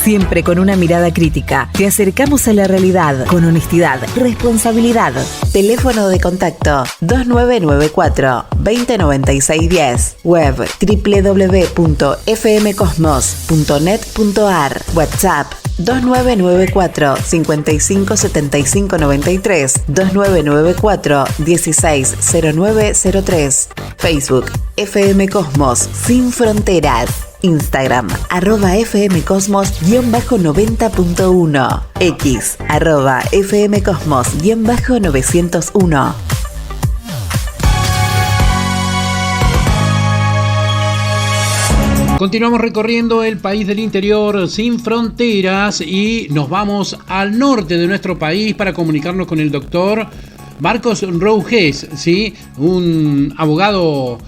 Siempre con una mirada crítica. Te acercamos a la realidad con honestidad, responsabilidad. Teléfono de contacto 2994 209610. Web www.fmcosmos.net.ar. WhatsApp 2994 557593 2994 160903. Facebook FM Cosmos Sin Fronteras. Instagram @fmcosmos_90.1. X @fmcosmos_901. Continuamos recorriendo el país del interior sin fronteras y nos vamos al norte de nuestro país para comunicarnos con el doctor Marcos Rougés, ¿sí? Un abogado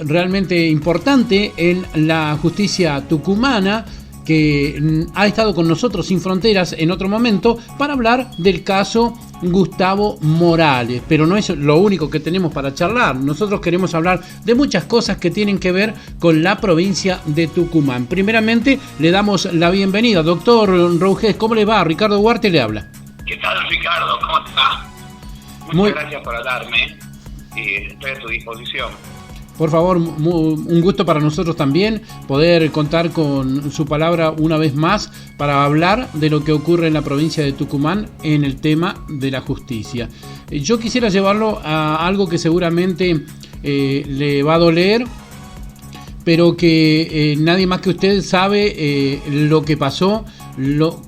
realmente importante en la justicia tucumana, que ha estado con nosotros sin fronteras en otro momento para hablar del caso Gustavo Morales. Pero no es lo único que tenemos para charlar. Nosotros queremos hablar de muchas cosas que tienen que ver con la provincia de Tucumán. Primeramente, le damos la bienvenida. Doctor Rougés, ¿cómo le va? Ricardo Duarte le habla. ¿Qué tal, Ricardo? ¿Cómo está? Muchas gracias por hablarme y estoy a tu disposición. Por favor, un gusto para nosotros también poder contar con su palabra una vez más para hablar de lo que ocurre en la provincia de Tucumán en el tema de la justicia. Yo quisiera llevarlo a algo que seguramente le va a doler, pero que nadie más que usted sabe lo que pasó,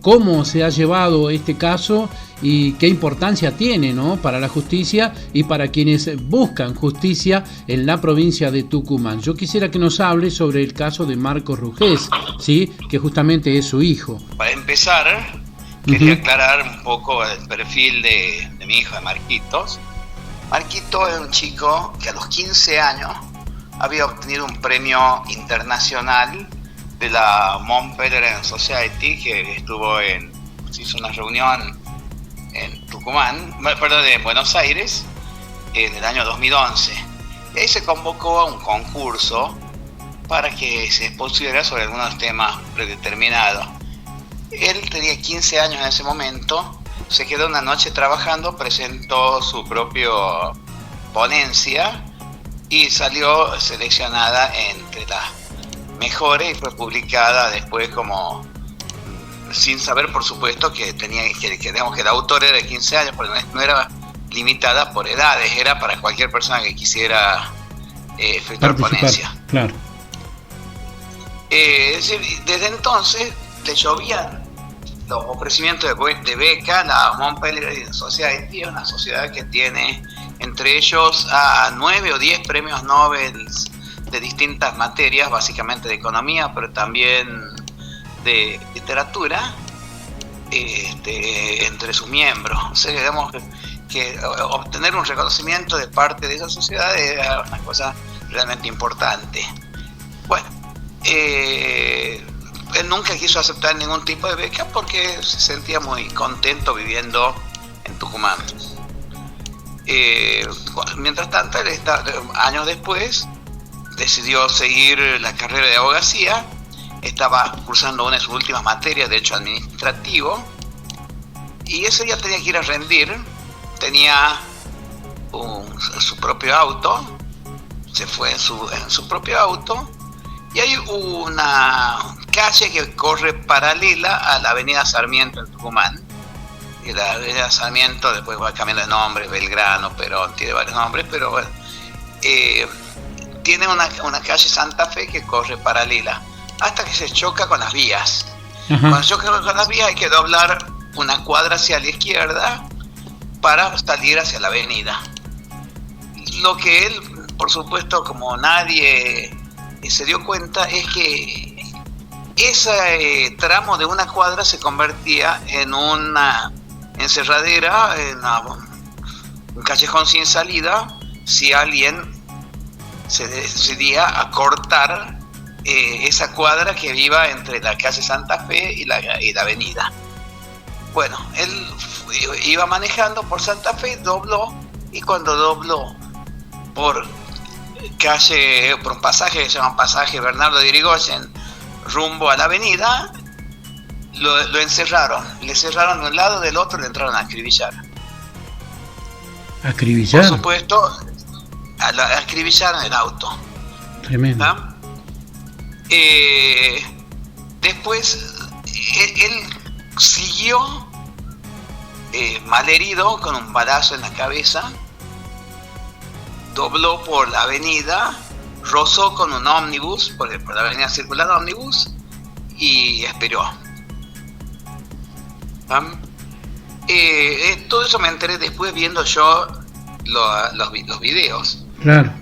cómo se ha llevado este caso y qué importancia tiene, ¿no?, para la justicia y para quienes buscan justicia en la provincia de Tucumán. Yo quisiera que nos hable sobre el caso de Marcos Rougés, ¿sí?, que justamente es su hijo. Para empezar, quería aclarar un poco el perfil de mi hijo, de Marquitos. Marquito es un chico que a los 15 años había obtenido un premio internacional de la Mont Pelerin Society, que se hizo una reunión en Tucumán, en Buenos Aires, en el año 2011. Y ahí se convocó a un concurso para que se expusiera sobre algunos temas predeterminados. Él tenía 15 años en ese momento, se quedó una noche trabajando, presentó su propia ponencia y salió seleccionada entre las mejores y fue publicada después como, sin saber por supuesto que digamos que el autor era de 15 años, porque no era limitada por edades, era para cualquier persona que quisiera efectuar ponencia. Claro. Es decir, desde entonces le llovían los ofrecimientos de beca. La Mont Pelerin Society es una sociedad que tiene entre ellos a 9 o 10 premios Nobel de distintas materias, básicamente de economía, pero también de literatura, entre sus miembros. O sea, digamos que obtener un reconocimiento de parte de esa sociedad era una cosa realmente importante. Bueno, él nunca quiso aceptar ningún tipo de beca porque se sentía muy contento viviendo en Tucumán. Mientras tanto, años después, decidió seguir la carrera de abogacía. Estaba cursando una de sus últimas materias, de hecho administrativo, y ese día tenía que ir a rendir. Tenía su propio auto, se fue en su propio auto, y hay una calle que corre paralela a la avenida Sarmiento en Tucumán, y la avenida Sarmiento después va cambiando de nombre, Belgrano, Perón, tiene varios nombres, pero bueno, tiene una calle Santa Fe que corre paralela, hasta que se choca con las vías. Cuando se choca con las vías hay que doblar una cuadra hacia la izquierda para salir hacia la avenida. Lo que él, por supuesto, como nadie se dio cuenta, es que ese tramo de una cuadra se convertía en una encerradera, en un callejón sin salida, si alguien se decidía a cortar esa cuadra que iba entre la calle Santa Fe y la avenida. Bueno, él iba manejando por Santa Fe, dobló, y cuando dobló por un pasaje que se llama Pasaje Bernardo de Irigoyen rumbo a la avenida, lo encerraron, le cerraron de un lado, del otro, le entraron a acribillar. ¿Acribillar? Por supuesto, acribillaron el auto. Tremendo. ¿Ah? Después, él siguió malherido con un balazo en la cabeza, dobló por la avenida, rozó con un ómnibus, por la avenida circular ómnibus, y expiró. Todo eso me enteré después viendo yo los videos. Claro.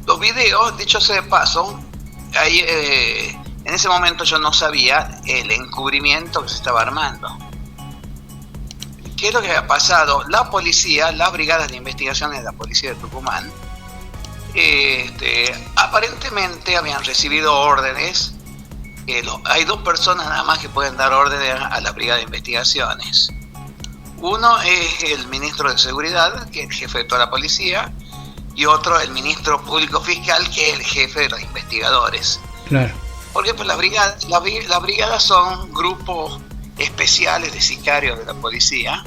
Los videos, dicho sea de paso, ahí, en ese momento yo no sabía el encubrimiento que se estaba armando. ¿Qué es lo que había pasado? La policía, las brigadas de investigaciones de la policía de Tucumán, aparentemente habían recibido órdenes. Hay dos personas nada más que pueden dar órdenes a la brigada de investigaciones. Uno es el ministro de Seguridad, que es el jefe de toda la policía, y otro el ministro público fiscal, que es el jefe de los investigadores. Claro. Porque pues las brigadas son grupos especiales de sicarios de la policía,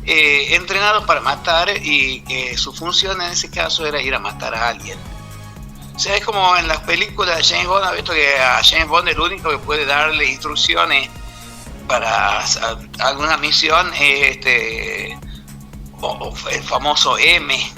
entrenados para matar, y su función en ese caso era ir a matar a alguien. O sea, es como en las películas de James Bond. ¿Ha visto que a James Bond el único que puede darle instrucciones para alguna misión es el famoso M,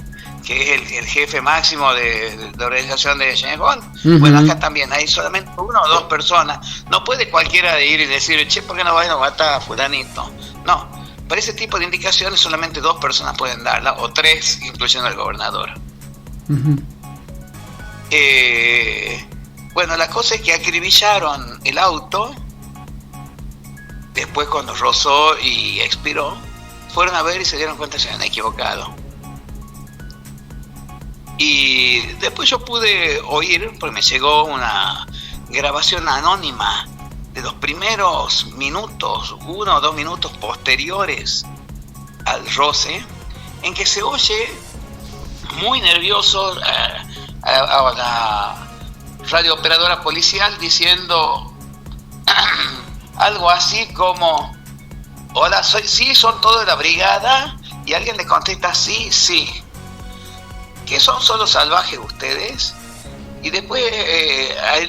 que es el jefe máximo de la organización de James Bond? Uh-huh. Bueno, acá también hay solamente una o dos personas. No puede cualquiera de ir y decir, che, ¿por qué no vayan a matar a fulanito? No, para ese tipo de indicaciones solamente dos personas pueden darla, o tres, incluyendo al gobernador. Uh-huh. Bueno, la cosa es que acribillaron el auto. Después, cuando rozó y expiró, fueron a ver y se dieron cuenta que se habían equivocado. Y después yo pude oír, porque me llegó una grabación anónima de los primeros minutos, 1 o 2 minutos posteriores al roce, en que se oye muy nervioso a la radiooperadora policial diciendo algo así como: hola, sí, son todos de la brigada. Y alguien le contesta: sí, sí. ¿Que son solo salvajes ustedes? Y después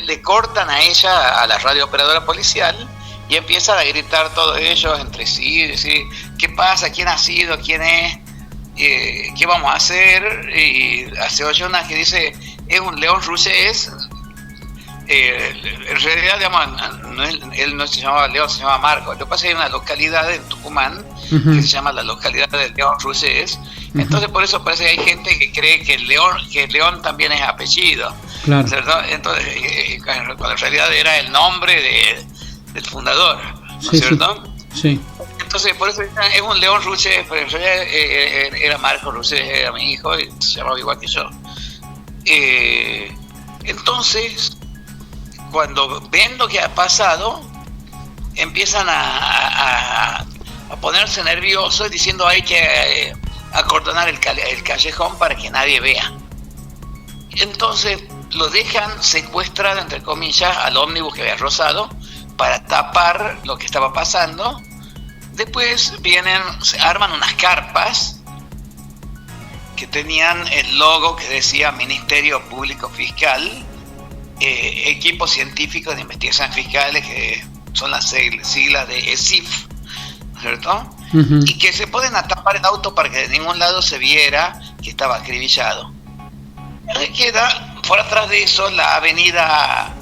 le cortan a ella, a la radiooperadora policial, y empiezan a gritar todos ellos entre sí, decir: ¿qué pasa? ¿Quién ha sido? ¿Quién es? ¿Qué vamos a hacer? Y se oye una que dice: es un León Russés. En realidad, digamos, él no se llamaba León, se llamaba Marco. Lo que pasa es que hay una localidad en Tucumán, uh-huh, que se llama la localidad de León Russés. Uh-huh. Entonces, por eso parece que hay gente que cree que León también es apellido. Claro. ¿Cierto? Entonces, cuando en realidad era el nombre del fundador, ¿no es cierto? Sí. Entonces, por eso es un León Russés, pero en realidad era Marco Russés, era mi hijo, y se llamaba igual que yo. Entonces, cuando ven lo que ha pasado, empiezan a ponerse nerviosos, diciendo: hay que acordonar el callejón para que nadie vea. Entonces lo dejan secuestrado, entre comillas, al ómnibus que había rozado, para tapar lo que estaba pasando. Después se arman unas carpas que tenían el logo que decía Ministerio Público Fiscal, equipos científicos de investigaciones fiscales, que son las siglas de ESIF, ¿cierto? Uh-huh. Y que se pueden tapar el auto para que de ningún lado se viera que estaba acribillado. Queda por atrás de eso la avenida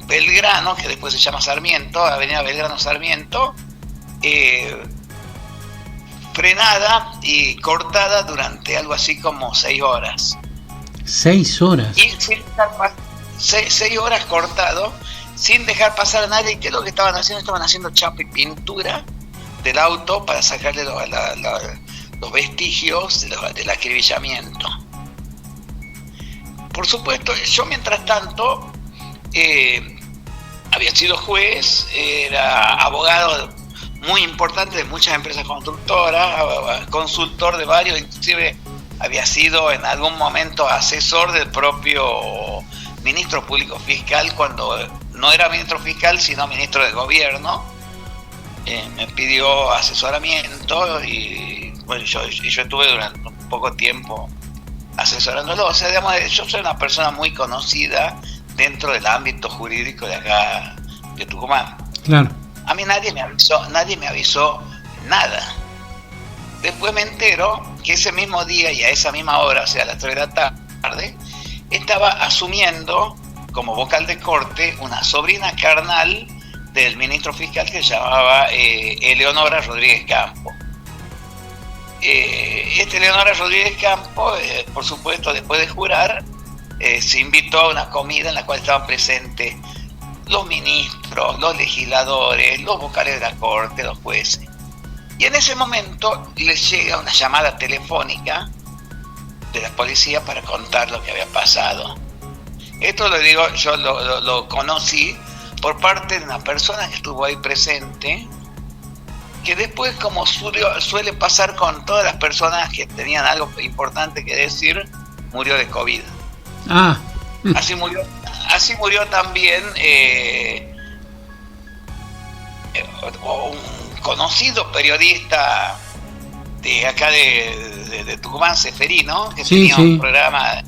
Belgrano, que después se llama Sarmiento, avenida Belgrano Sarmiento, frenada y cortada durante algo así como 6 horas. 6 horas. Y 6 horas cortado, sin dejar pasar a nadie. ¿Qué es lo que estaban haciendo? Estaban haciendo chapa y pintura del auto para sacarle los vestigios del acribillamiento. Por supuesto, yo mientras tanto había sido juez, era abogado muy importante de muchas empresas constructoras, consultor de varios, inclusive había sido en algún momento asesor del propio ministro público fiscal cuando no era ministro fiscal, sino ministro de gobierno. Me pidió asesoramiento y bueno, yo estuve durante un poco tiempo asesorándolo. O sea, digamos, yo soy una persona muy conocida dentro del ámbito jurídico de acá de Tucumán. Claro. A mí nadie me avisó nada. Después me entero que ese mismo día y a esa misma hora, o sea, a las 3 de la tarde, estaba asumiendo como vocal de corte una sobrina carnal del ministro fiscal que se llamaba Eleonora Rodríguez Campo. Eleonora Rodríguez Campo, por supuesto, después de jurar, se invitó a una comida en la cual estaban presentes los ministros, los legisladores, los vocales de la corte, los jueces. Y en ese momento les llega una llamada telefónica de la policía para contar lo que había pasado. Esto lo digo, yo lo conocí por parte de una persona que estuvo ahí presente, que después, como suele pasar con todas las personas que tenían algo importante que decir, murió de COVID. Ah. Así murió también un conocido periodista de acá de Tucumán, Seferino, que sí, tenía sí. un programa.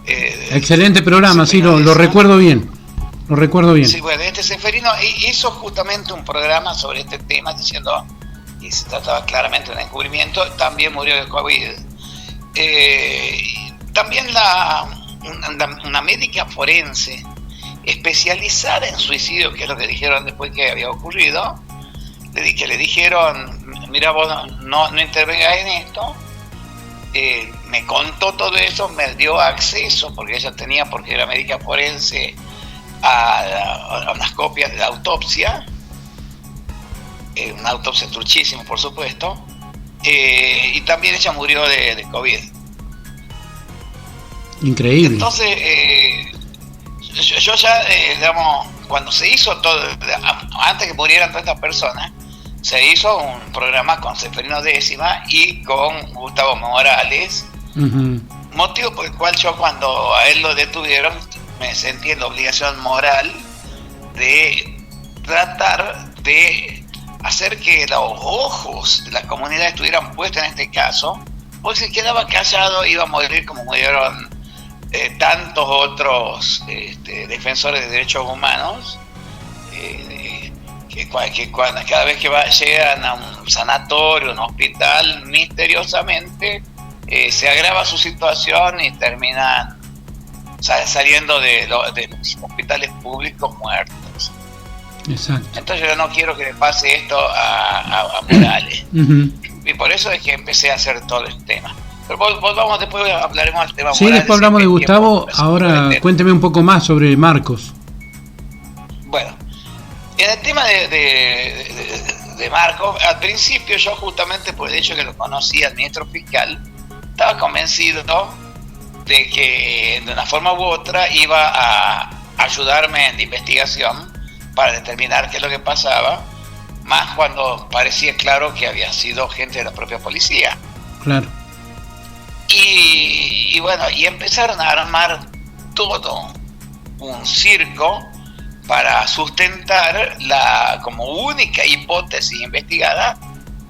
Excelente programa, sí, lo recuerdo bien. Lo recuerdo bien. Sí, bueno, este Seferino hizo justamente un programa sobre este tema diciendo que se trataba claramente de un encubrimiento. También murió de COVID. También una médica forense especializada en suicidio, que es lo que dijeron después que había ocurrido, que le dijeron, mira, vos no intervengas en esto. Me contó todo eso, me dio acceso, porque ella tenía, porque era médica forense, a unas copias de la autopsia, una autopsia truchísima, por supuesto, y también ella murió de COVID. Increíble. Entonces, yo ya, digamos, cuando se hizo todo, antes que murieran todas estas personas, se hizo un programa con Seferino Décima y con Gustavo Morales, motivo por el cual yo, cuando a él lo detuvieron, me sentí en la obligación moral de tratar de hacer que los ojos de la comunidad estuvieran puestos en este caso, porque si quedaba callado iba a morir como murieron tantos otros defensores de derechos humanos, que cada vez que llegan a un sanatorio, un hospital, misteriosamente se agrava su situación y terminan saliendo de los hospitales públicos muertos. Exacto. Entonces yo no quiero que le pase esto a Morales. Y por eso es que empecé a hacer todo el tema. Pero volvamos, después hablaremos del tema sí, Morales. después hablamos de Gustavo. Ahora cuénteme un poco más sobre Marcos. Bueno, en el tema de Marcos, al principio yo, justamente por el hecho que lo conocía al ministro fiscal, estaba convencido de que de una forma u otra iba a ayudarme en la investigación para determinar qué es lo que pasaba, más cuando parecía claro que había sido gente de la propia policía. Claro. Y bueno, y empezaron a armar todo un circo para sustentar la como única hipótesis investigada,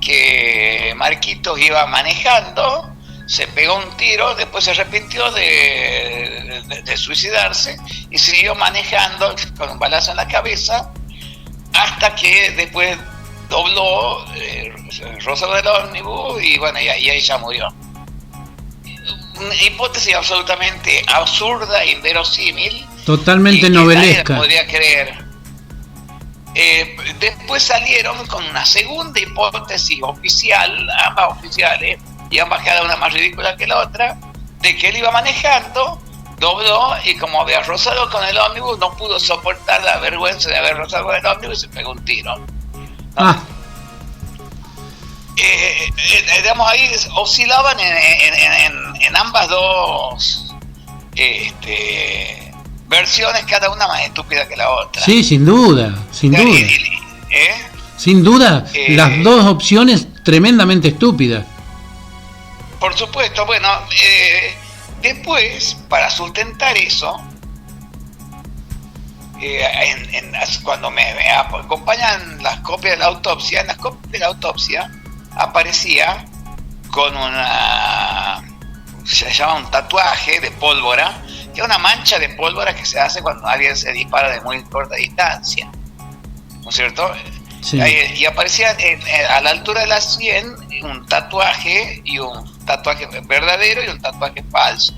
que Marquitos iba manejando, se pegó un tiro, después se arrepintió de suicidarse y siguió manejando con un balazo en la cabeza hasta que después dobló Rosa del ómnibus y bueno, y ahí ya murió. Una hipótesis absolutamente absurda e inverosímil. Totalmente novelesca. Nadie podría creer. Después salieron con una segunda hipótesis oficial, ambas oficiales, y ambas cada una más ridícula que la otra, de que él iba manejando, dobló y como había rozado con el ómnibus, no pudo soportar la vergüenza de haber rozado con el ómnibus y se pegó un tiro. ¿No? Digamos, ahí oscilaban en ambas dos versiones, cada una más estúpida que la otra. Sí, sin duda, sin duda. Sin duda, las dos opciones tremendamente estúpidas. Por supuesto, bueno, después, para sustentar eso, cuando me acompañan las copias de la autopsia, en las copias de la autopsia aparecía con se llama un tatuaje de pólvora, que es una mancha de pólvora que se hace cuando alguien se dispara de muy corta distancia, ¿no es cierto? Sí. Y aparecía a la altura de la 100 un tatuaje, y un tatuaje verdadero y un tatuaje falso.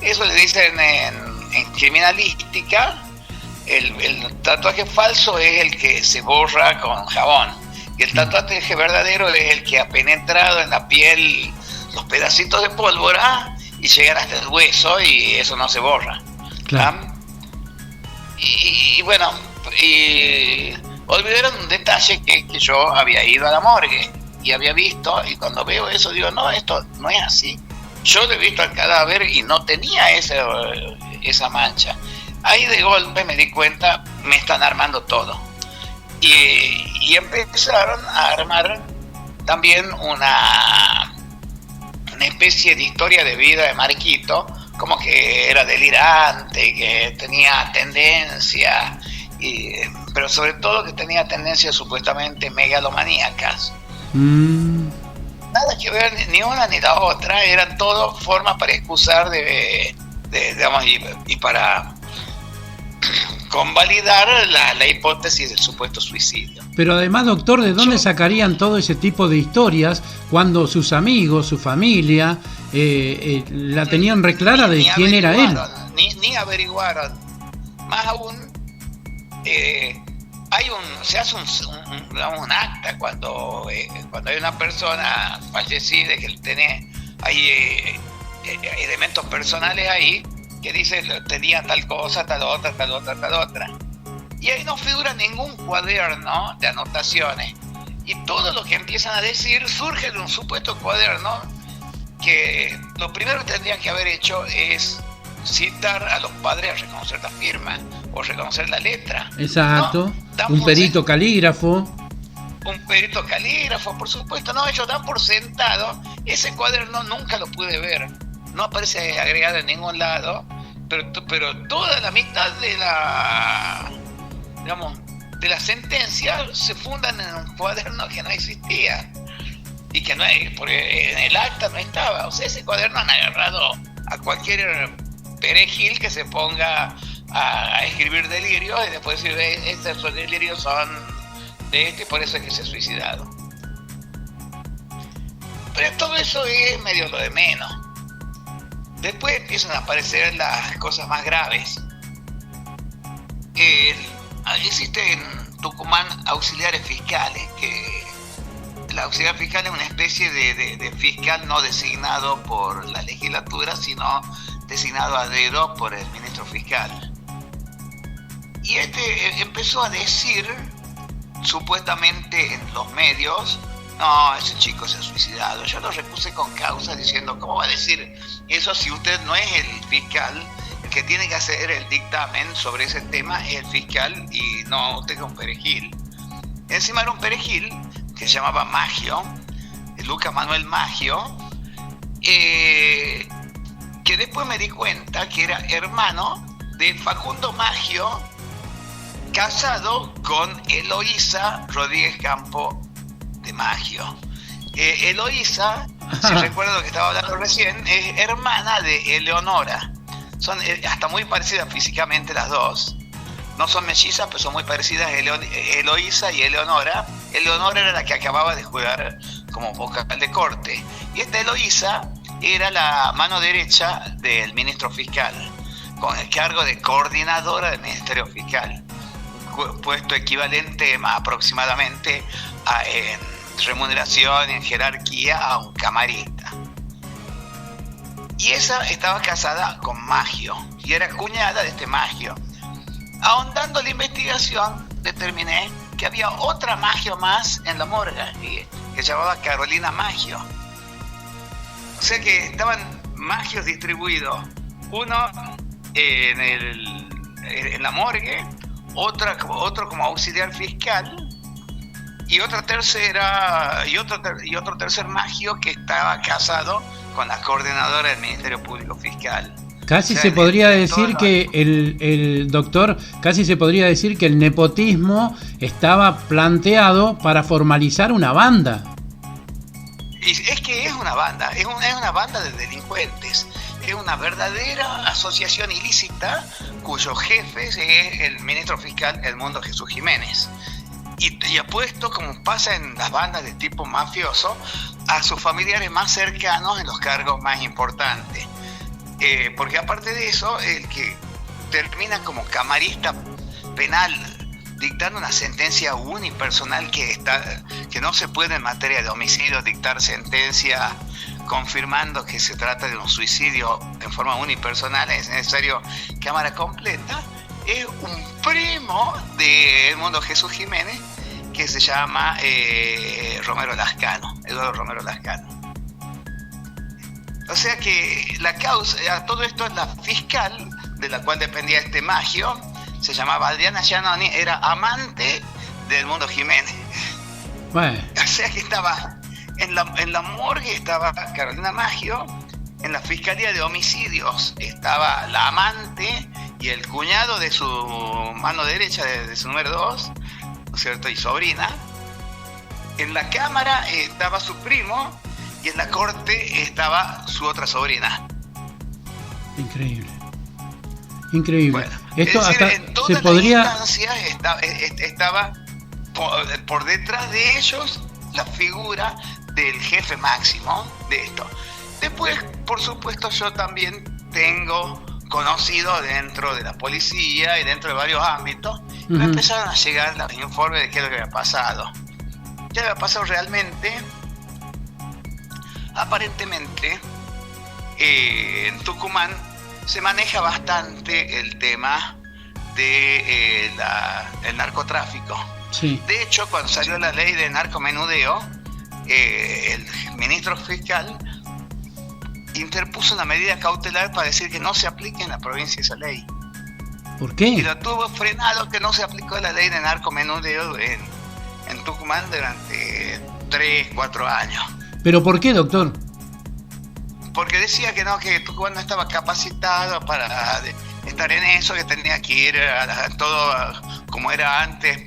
Eso le dicen en criminalística. El tatuaje falso es el que se borra con jabón, y el tatuaje verdadero es el que ha penetrado en la piel los pedacitos de pólvora y llegan hasta el hueso, y eso no se borra. Claro. Y bueno, olvidaron un detalle, que yo había ido a la morgue y había visto, y cuando veo eso digo, no, esto no es así. Yo le he visto al cadáver y no tenía esa mancha. Ahí de golpe me di cuenta, me están armando todo. Y empezaron a armar también una especie de historia de vida de Marquito, como que era delirante, que tenía tendencia, pero sobre todo que tenía tendencias supuestamente megalomaníacas. Nada que ver ni una ni la otra, eran todo formas para excusar digamos, y para convalidar la hipótesis del supuesto suicidio. Pero además, doctor, ¿de dónde sacarían todo ese tipo de historias cuando sus amigos, su familia, la tenían reclara de quién era él? Ni averiguaron. Más aún, se hace un acta cuando hay una persona fallecida que hay elementos personales ahí que dice tenía tal cosa, tal otra. Y ahí no figura ningún cuaderno de anotaciones. Y todo lo que empiezan a decir surge de un supuesto cuaderno, que lo primero que tendrían que haber hecho es citar a los padres a reconocer la firma o reconocer la letra. Exacto. No, un perito calígrafo. Un perito calígrafo, por supuesto. No, ellos dan por sentado. Ese cuaderno nunca lo pude ver. No aparece agregado en ningún lado, pero toda la mitad de la sentencia se fundan en un cuaderno que no existía y que porque en el acta no estaba. O sea, ese cuaderno han agarrado a cualquier perejil que se ponga a escribir delirios y después decir, estos delirios son de y por eso es que se ha suicidado. Pero todo eso es medio lo de menos. Después empiezan a aparecer las cosas más graves. Existen en Tucumán auxiliares fiscales, que el auxiliar fiscal es una especie de fiscal no designado por la legislatura, sino designado a dedo por el ministro fiscal. Y empezó a decir, supuestamente en los medios, no, ese chico se ha suicidado. Yo lo repuse con causa diciendo, ¿cómo va a decir eso si usted no es el fiscal? El que tiene que hacer el dictamen sobre ese tema es el fiscal y no usted es un perejil. Encima era un perejil que se llamaba Maggio, Lucas Manuel Maggio, que después me di cuenta que era hermano de Facundo Maggio, casado con Eloísa Rodríguez Campo de Maggio. Eloísa, si recuerdo lo que estaba hablando recién, es hermana de Eleonora. Son hasta muy parecidas físicamente las dos. No son mellizas, pero son muy parecidas Eloísa y Eleonora. Eleonora era la que acababa de jugar como vocal de corte. Y esta Eloísa era la mano derecha del ministro fiscal, con el cargo de coordinadora del Ministerio Fiscal. Un puesto equivalente aproximadamente en remuneración y en jerarquía a un camarista. Y esa estaba casada con Maggio y era cuñada de este Maggio. Ahondando la investigación, determiné que había otra Maggio más en la morgue, que se llamaba Carolina Maggio. O sea que estaban Maggios distribuidos, uno en la morgue, otro como auxiliar fiscal, y otro tercer Maggio que estaba casado con la coordinadora del Ministerio Público Fiscal. Casi se podría decir que el doctor, casi se podría decir que el nepotismo estaba planteado para formalizar una banda. Y es que es una banda, es una banda de delincuentes, es una verdadera asociación ilícita cuyo jefe es el ministro fiscal Edmundo Jesús Jiménez. Y apuesto, como pasa en las bandas de tipo mafioso, a sus familiares más cercanos en los cargos más importantes. Porque aparte de eso, el que termina como camarista penal dictando una sentencia unipersonal que no se puede en materia de homicidio dictar sentencia confirmando que se trata de un suicidio en forma unipersonal, es necesario cámara completa, es un primo de Edmundo Jesús Jiménez que se llama Romero Lascano, Eduardo Romero Lascano. O sea que la causa, todo esto es la fiscal de la cual dependía este magio, se llamaba Adriana Giannoni, era amante de Edmundo Jiménez. Bueno. O sea que estaba en la morgue estaba Carolina Maggio, en la Fiscalía de Homicidios estaba la amante y el cuñado de su mano derecha, de su número 2, ¿no es cierto?, y sobrina. En la Cámara estaba su primo y en la Corte estaba su otra sobrina. Increíble. Increíble. Bueno, esto es decir, hasta en todas se podría... las instancias estaba por detrás de ellos la figura del jefe máximo de esto. Después, por supuesto, yo también tengo conocido dentro de la policía y dentro de varios ámbitos, me empezaron a llegar los informes de qué es lo que había pasado. ¿Qué había pasado realmente? Aparentemente, en Tucumán se maneja bastante el tema de el narcotráfico. Sí. De hecho, cuando salió la ley de narcomenudeo, el ministro fiscal interpuso una medida cautelar para decir que no se aplique en la provincia esa ley. ¿Por qué? Y lo tuvo frenado, que no se aplicó la ley de narcomenudeo en Tucumán durante 3-4 años. ¿Pero por qué, doctor? Porque decía que no, que Tucumán no estaba capacitado para estar en eso, que tenía que ir a todo como era antes,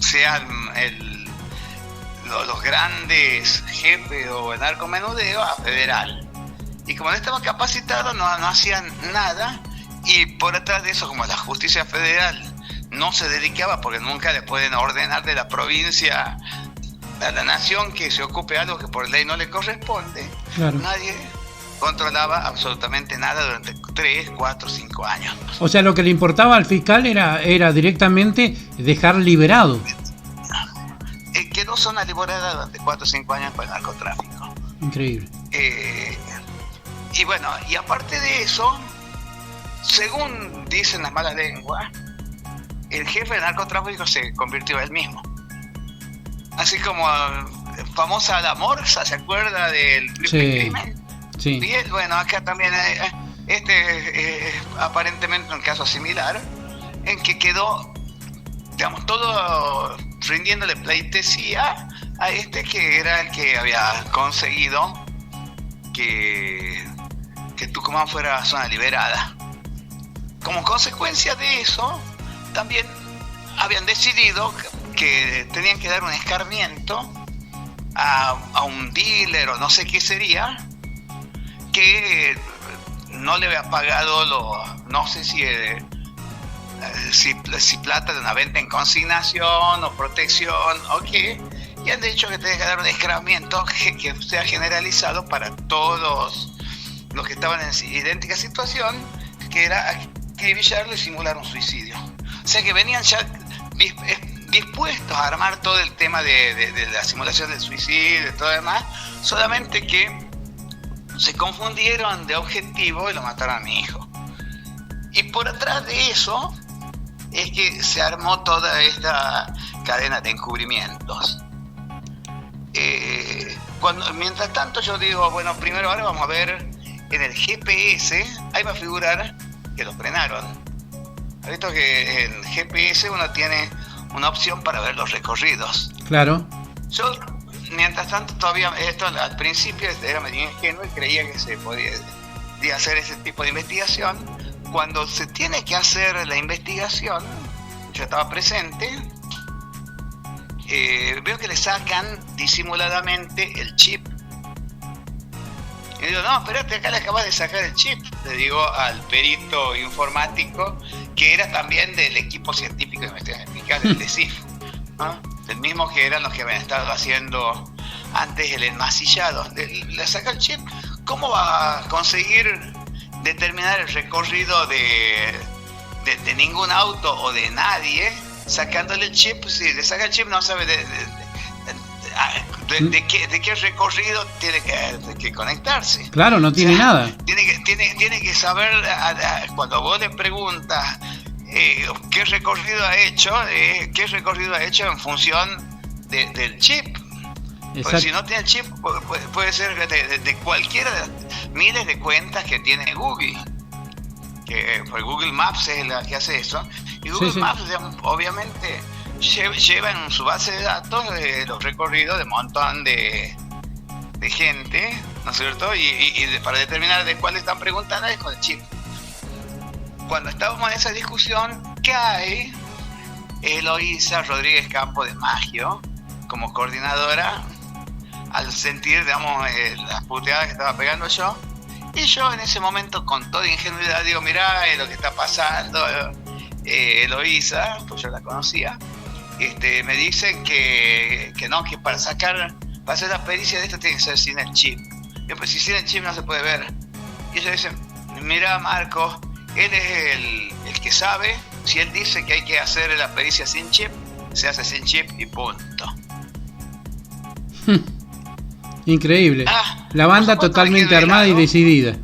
sean los grandes jefes o el narcomenudeo a federal. Y como no estaba capacitado, no hacían nada, y por detrás de eso, como la justicia federal no se dedicaba, porque nunca le pueden ordenar de la provincia a la nación que se ocupe algo que por ley no le corresponde, claro. Nadie controlaba absolutamente nada durante 3, 4, 5 años. O sea, lo que le importaba al fiscal era directamente dejar liberado. Quedó zona liberada durante 4 o 5 años por el narcotráfico. Increíble. Y bueno, y aparte de eso, según dicen las malas lenguas, el jefe del narcotráfico se convirtió él mismo. Así como famosa La Morsa, ¿se acuerda del triple crimen? Sí. Y él, bueno, acá también aparentemente un caso similar, en que quedó, digamos, todo rindiéndole pleitesía a que era el que había conseguido que Tucumán fuera zona liberada. Como consecuencia de eso, también habían decidido que tenían que dar un escarmiento a un dealer o no sé qué sería, que no le había pagado no sé si plata de una venta en consignación o protección o qué, y han dicho que tenía que dar un escarmiento que sea generalizado para todos los que estaban en idéntica situación, que era acribillarlo y simular un suicidio. O sea que venían ya dispuestos a armar todo el tema de la simulación del suicidio y todo demás, solamente que se confundieron de objetivo y lo mataron a mi hijo. Y por atrás de eso es que se armó toda esta cadena de encubrimientos. Mientras tanto yo digo, bueno, primero ahora vamos a ver en el GPS, ahí va a figurar que lo frenaron. ¿Has visto que en GPS uno tiene una opción para ver los recorridos? Claro. Yo, mientras tanto, todavía esto al principio era medio ingenuo y creía que se podía de hacer ese tipo de investigación. Cuando se tiene que hacer la investigación, yo estaba presente, veo que le sacan disimuladamente el chip. Y digo, no, espérate, acá le acabas de sacar el chip. Le digo al perito informático, que era también del equipo científico de investigación eficaz, del DECIF, ¿no? Del mismo que eran los que habían estado haciendo antes el enmasillado. Le saca el chip. ¿Cómo va a conseguir determinar el recorrido de ningún auto o de nadie sacándole el chip? Si le saca el chip no sabe de qué recorrido tiene que conectarse. Claro, no tiene nada. Tiene que saber, cuando vos le preguntas qué recorrido ha hecho en función del chip. Exacto. Porque si no tiene el chip, puede ser de cualquiera de las miles de cuentas que tiene Google. Porque Google Maps es la que hace eso. Y Google Maps, obviamente, lleva en su base de datos los recorridos de un montón de gente, ¿no es cierto? Y para determinar de cuál están preguntando es con el chip. Cuando estábamos en esa discusión, cae Eloísa Rodríguez Campo de Maggio como coordinadora, al sentir, digamos, las puteadas que estaba pegando yo. Y yo en ese momento, con toda ingenuidad, digo, mirá lo que está pasando, Eloísa, pues yo la conocía, me dicen que no, que para hacer la pericia de esto tiene que ser sin el chip. Yo, pues si sin el chip no se puede ver. Y ellos dicen, mirá, Marcos, él es el que sabe. Si él dice que hay que hacer la pericia sin chip, se hace sin chip y punto. Increíble. La banda totalmente armada y decidida.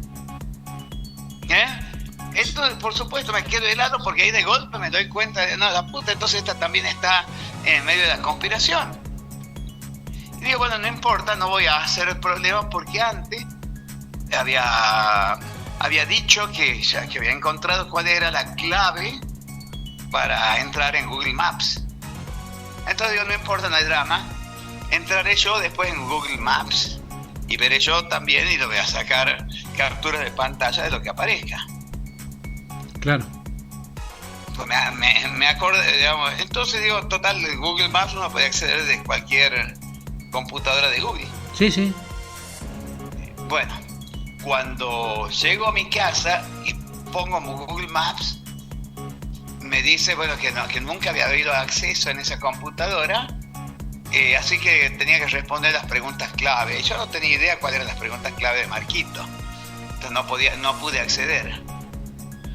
Esto, por supuesto, me quedo helado porque ahí de golpe me doy cuenta de, no, la puta, entonces esta también está en medio de la conspiración. Y digo, bueno, no importa, no voy a hacer el problema porque antes había dicho que había encontrado cuál era la clave para entrar en Google Maps. Entonces digo, no importa, no hay drama. Entraré yo después en Google Maps y veré yo también y lo voy a sacar capturas de pantalla de lo que aparezca. Claro. Pues me acordé, digamos, entonces digo, total, Google Maps uno puede acceder de cualquier computadora de Google. Sí. Bueno, cuando llego a mi casa y pongo Google Maps, me dice, bueno, que nunca había habido acceso en esa computadora. Así que tenía que responder las preguntas clave. Yo no tenía idea cuáles eran las preguntas clave de Marquito. Entonces no pude acceder.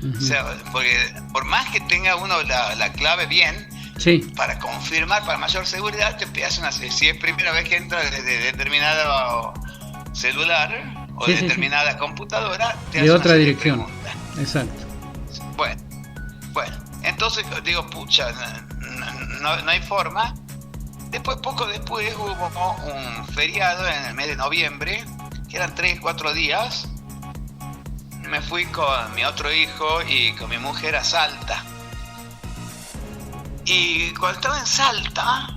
Uh-huh. O sea, porque por más que tenga uno la clave bien, para confirmar, para mayor seguridad, te hacen si es primera vez que entra desde determinado celular o determinada computadora, te hacen otra dirección. Exacto. Bueno. Entonces digo, pucha, no hay forma. Poco después hubo un feriado en el mes de noviembre, que eran 3-4 días. Me fui con mi otro hijo y con mi mujer a Salta. Y cuando estaba en Salta,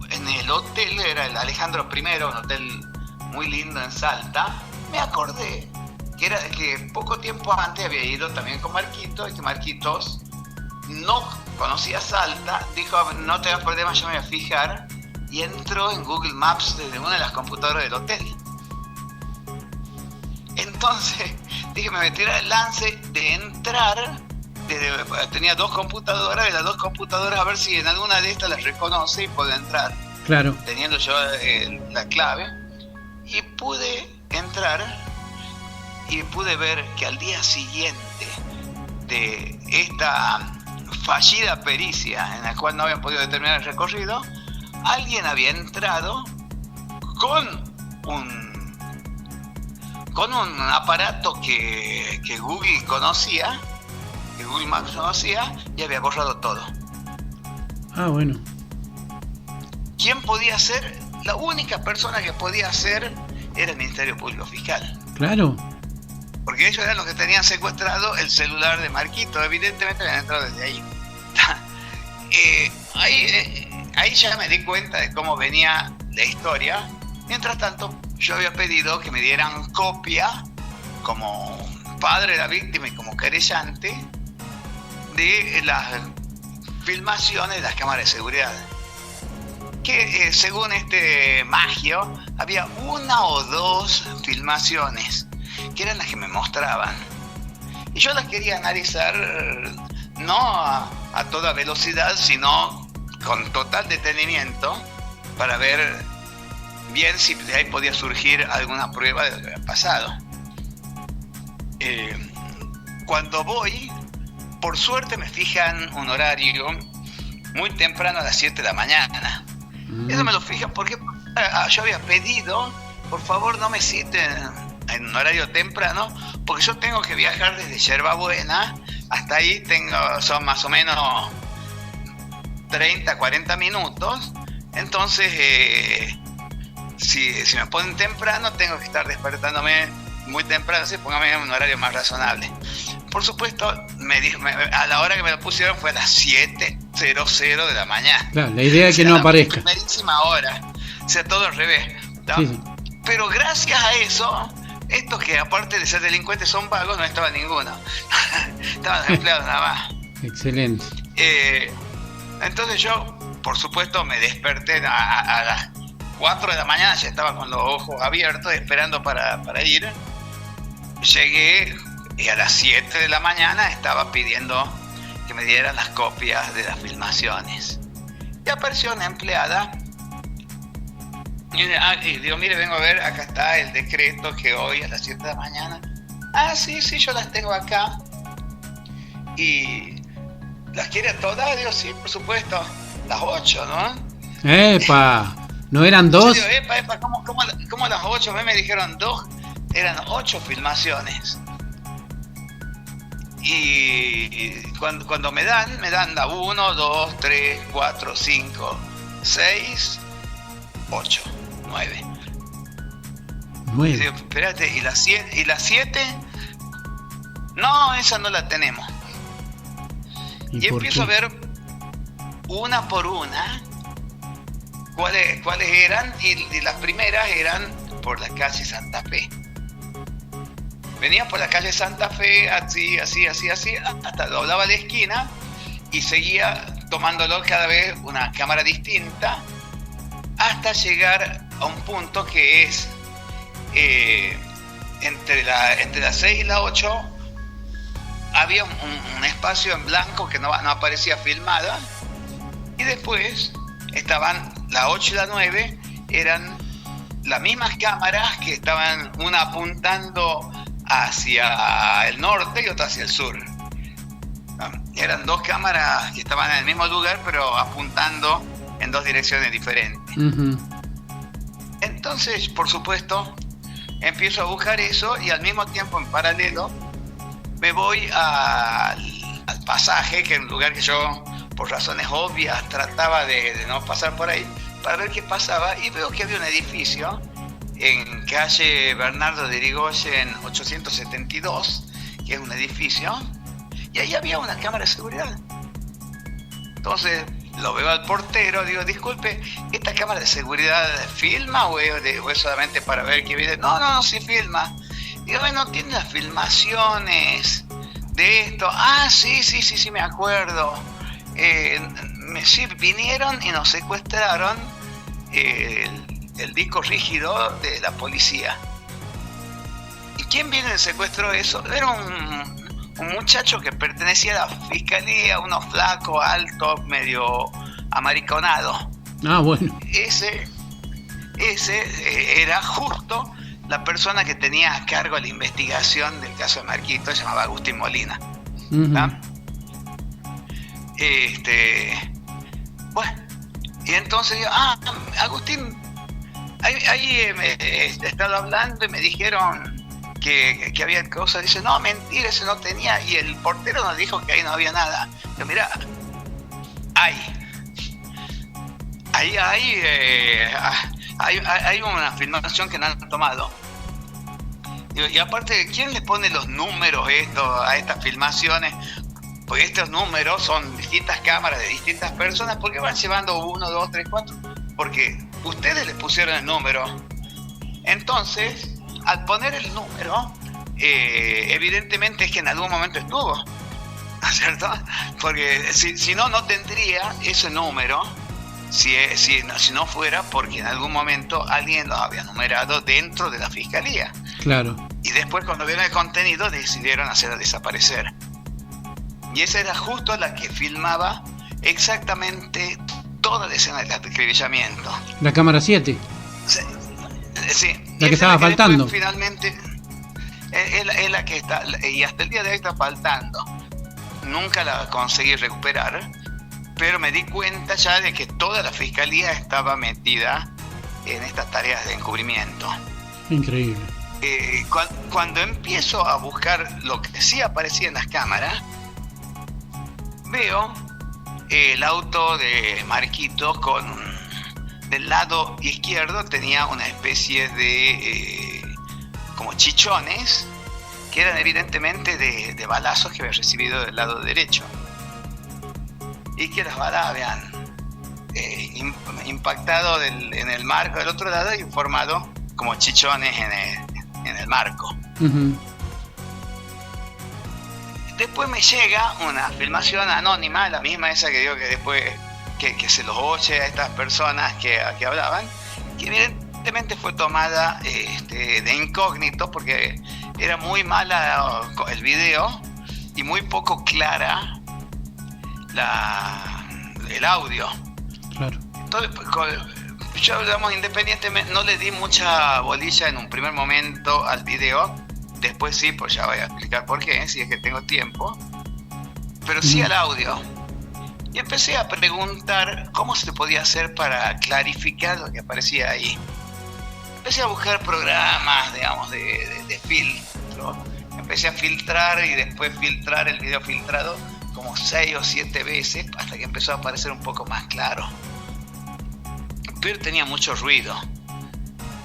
en el hotel, era el Alejandro I, un hotel muy lindo en Salta, me acordé que poco tiempo antes había ido también con Marquitos, y que Marquitos no conocía Salta, dijo, no te das problema, yo me voy a fijar, y entró en Google Maps desde una de las computadoras del hotel. Entonces dije, me voy a tirar el lance de entrar, tenía 2 computadoras, de las 2 computadoras a ver si en alguna de estas las reconoce y puedo entrar. Claro. Teniendo yo la clave, y pude entrar y pude ver que al día siguiente de esta fallida pericia en la cual no habían podido determinar el recorrido, alguien había entrado con un aparato que Google conocía, que Google Maps conocía, y había borrado todo. Bueno. ¿Quién podía ser? La única persona que podía hacer era el Ministerio Público Fiscal. Claro. Porque ellos eran los que tenían secuestrado el celular de Marquito. Evidentemente habían entrado desde ahí. Ahí ya me di cuenta de cómo venía la historia. Mientras tanto, yo había pedido que me dieran copia como padre de la víctima y como querellante de las filmaciones de las cámaras de seguridad. Que según este Maggio, había una o dos filmaciones que eran las que me mostraban. Y yo las quería analizar no a toda velocidad, sino con total detenimiento para ver bien si de ahí podía surgir alguna prueba de lo que había pasado. Cuando voy, por suerte me fijan un horario muy temprano a las 7 de la mañana. Eso me lo fijan porque yo había pedido, por favor no me citen en un horario temprano, porque yo tengo que viajar desde Yerbabuena hasta ahí, son más o menos 30, 40 minutos. Entonces, si me ponen temprano, tengo que estar despertándome muy temprano, así póngame en un horario más razonable. Por supuesto, a la hora que me lo pusieron fue a las 7:00 de la mañana. Claro, la idea es que no aparezca. Primerísima hora, o sea, todo al revés, ¿no? Sí. Pero gracias a eso, estos que aparte de ser delincuentes son vagos, no estaba ninguno. Estaban los empleados nada más. Excelente. Entonces yo, por supuesto, me desperté a las 4 de la mañana, ya estaba con los ojos abiertos esperando para ir. Llegué y a las 7 de la mañana estaba pidiendo que me dieran las copias de las filmaciones. Y apareció una empleada y digo, mire, vengo a ver, acá está el decreto que hoy a las 7 de la mañana. Sí, yo las tengo acá. ¿Y las quiere todas? Digo, sí, por supuesto. Las 8, ¿no? ¡Epa! ¿No eran 2? Yo digo, epa, ¿cómo las 8? Me dijeron 2, eran 8 filmaciones. Y cuando me dan la 1, 2, 3, 4, 5, 6, 8, 9. Muy y digo, espérate, ¿y las 7? No, esa no la tenemos. Y empiezo a ver una por una cuáles eran, y las primeras eran por la calle Santa Fe. Venía por la calle Santa Fe, así, hasta doblaba la esquina y seguía tomándolo cada vez una cámara distinta hasta llegar a un punto que es entre las 6 y la 8 había un espacio en blanco que no aparecía filmada, y después estaban la 8 y la 9, eran las mismas cámaras que estaban una apuntando hacia el norte y otra hacia el sur. Eran 2 cámaras que estaban en el mismo lugar pero apuntando en 2 direcciones diferentes. Uh-huh. Entonces, por supuesto, empiezo a buscar eso y al mismo tiempo, en paralelo, me voy al pasaje, que es un lugar que yo, por razones obvias, trataba de no pasar por ahí, para ver qué pasaba, y veo que había un edificio en calle Bernardo de Irigoyen 872, que es un edificio, y ahí había una cámara de seguridad. Entonces lo veo al portero, digo, disculpe, ¿esta cámara de seguridad filma o es solamente para ver qué viene? No, sí filma. Digo, bueno, ¿tiene las filmaciones de esto? Sí, me acuerdo. Sí, vinieron y nos secuestraron el disco rígido de la policía. ¿Y quién viene y secuestró eso? Era un muchacho que pertenecía a la fiscalía, uno flaco, alto, medio amariconado. Bueno. Ese era justo la persona que tenía a cargo la investigación del caso de Marquito, se llamaba Agustín Molina. Uh-huh. Bueno, y entonces yo, Agustín, ahí he estado hablando y me dijeron que había cosas. Dice, no, mentira, ese no tenía, y el portero nos dijo que ahí no había nada. Yo, mira, hay una filmación que no han tomado. Y aparte, ¿quién le pone los números a estas filmaciones? Porque estos números son distintas cámaras de distintas personas. ¿Por qué van llevando 1, 2, 3, 4? Porque ustedes les pusieron el número. Entonces, al poner el número, evidentemente es que en algún momento estuvo, ¿cierto? Porque si no, no tendría ese número, si no fuera porque en algún momento alguien lo había numerado dentro de la fiscalía. Claro. Y después, cuando vieron el contenido, decidieron hacerla desaparecer. Y esa era justo la que filmaba exactamente toda la escena del acribillamiento. La cámara 7. Sí. La que estaba faltando. Finalmente, es la que está, y hasta el día de hoy está faltando. Nunca la conseguí recuperar, pero me di cuenta ya de que toda la fiscalía estaba metida en estas tareas de encubrimiento. Increíble. Cuando empiezo a buscar lo que sí aparecía en las cámaras, veo el auto de Marquitos del lado izquierdo tenía una especie de como chichones que eran evidentemente de balazos que había recibido del lado derecho, y que las balas habían impactado en el marco del otro lado y formado como chichones en el marco. Uh-huh. Después me llega una filmación anónima, la misma esa que digo que después que se los oye a estas personas que hablaban, que evidentemente fue tomada de incógnito porque era muy mala el video y muy poco clara el audio. Claro. Entonces, yo, digamos, independientemente, no le di mucha bolilla en un primer momento al video. Después sí, pues ya voy a explicar por qué, si es que tengo tiempo. Pero sí al audio. Y empecé a preguntar cómo se podía hacer para clarificar lo que aparecía ahí. Empecé a buscar programas, digamos, de filtro. Empecé a filtrar y después filtrar el video filtrado como 6 o 7 veces hasta que empezó a aparecer un poco más claro. Pero tenía mucho ruido.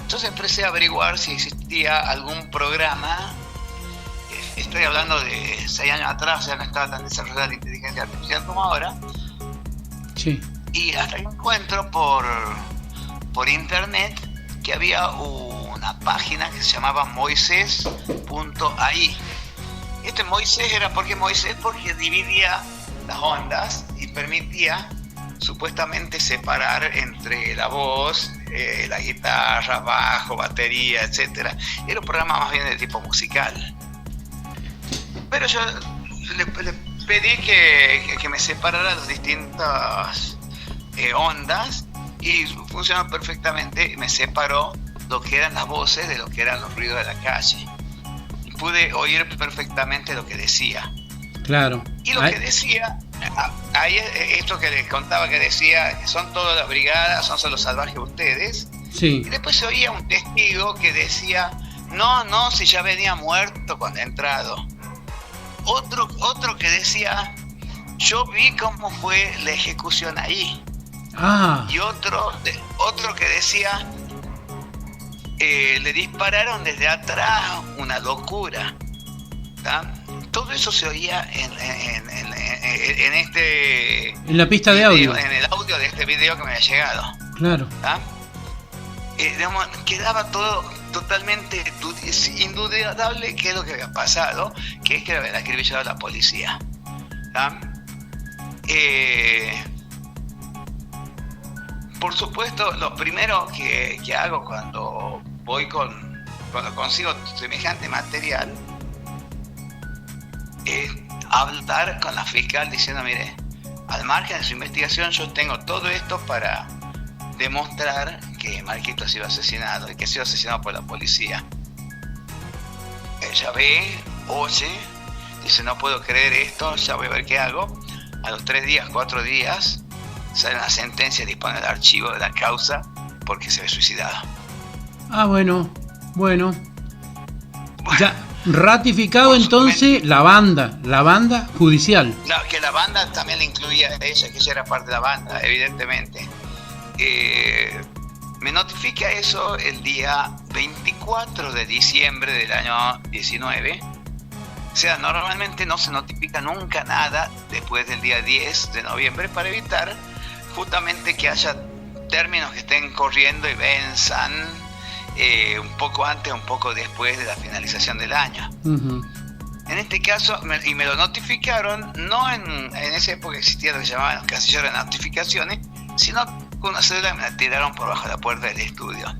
Entonces empecé a averiguar si existía algún programa. Estoy hablando de 6 años atrás, ya no estaba tan desarrollada la inteligencia artificial como ahora. Sí. Y hasta que encuentro por internet que había una página que se llamaba Moisés.ai. Moisés era porque dividía las ondas y permitía supuestamente separar entre la voz, la guitarra, bajo, batería, etcétera. Era un programa más bien de tipo musical. Pero yo le pedí que me separara las distintas ondas y funcionó perfectamente. Me separó lo que eran las voces de lo que eran los ruidos de la calle. Y pude oír perfectamente lo que decía. Claro. Y lo que decía, ahí esto que les contaba que decía, que son todas las brigadas, son solo salvajes ustedes. Sí. Y después se oía un testigo que decía, no, si ya venía muerto cuando he entrado. Otro que decía, yo vi cómo fue la ejecución ahí. Ah. Y otro que decía, le dispararon desde atrás, una locura. ¿Tá? Todo eso se oía en la pista de audio. En el audio de este video que me había llegado. Claro. ¿Tá? Digamos, quedaba todo totalmente indudable qué es lo que había pasado, que es que había acribillado a la policía. ¿Tá? Por supuesto, lo primero que hago cuando consigo semejante material es hablar con la fiscal diciendo, mire, al margen de su investigación yo tengo todo esto para demostrar que Marquitos ha sido asesinado y que ha sido asesinado por la policía. Ella ve, oye, dice, no puedo creer esto, ya voy a ver qué hago. A los 3 días, 4 días, sale una sentencia y dispone el archivo de la causa porque se ve suicidado. Ah, bueno. Ya ratificado entonces la banda judicial. No, que la banda también la incluía a ella, que ella era parte de la banda, evidentemente. Me notifica eso el día 24 de diciembre del año 19. O sea, normalmente no se notifica nunca nada después del día 10 de noviembre para evitar justamente que haya términos que estén corriendo y venzan un poco antes o un poco después de la finalización del año. En este caso, me lo notificaron, no en esa época existía lo que llamaban casilleros de notificaciones, sino con una cédula me la tiraron por bajo la puerta del estudio.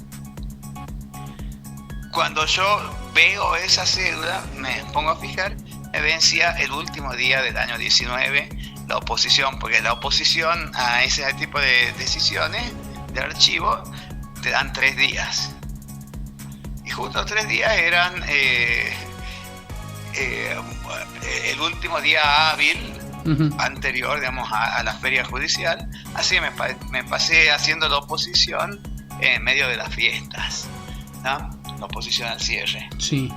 Cuando yo veo esa cédula, me pongo a fijar, me vencía el último día del año 19 la oposición, porque la oposición a ese tipo de decisiones de archivo te dan 3 días. Y justo los 3 días eran el último día hábil anterior, digamos, a la feria judicial. Así me pasé haciendo la oposición en medio de las fiestas, ¿no? La oposición al cierre. Sí.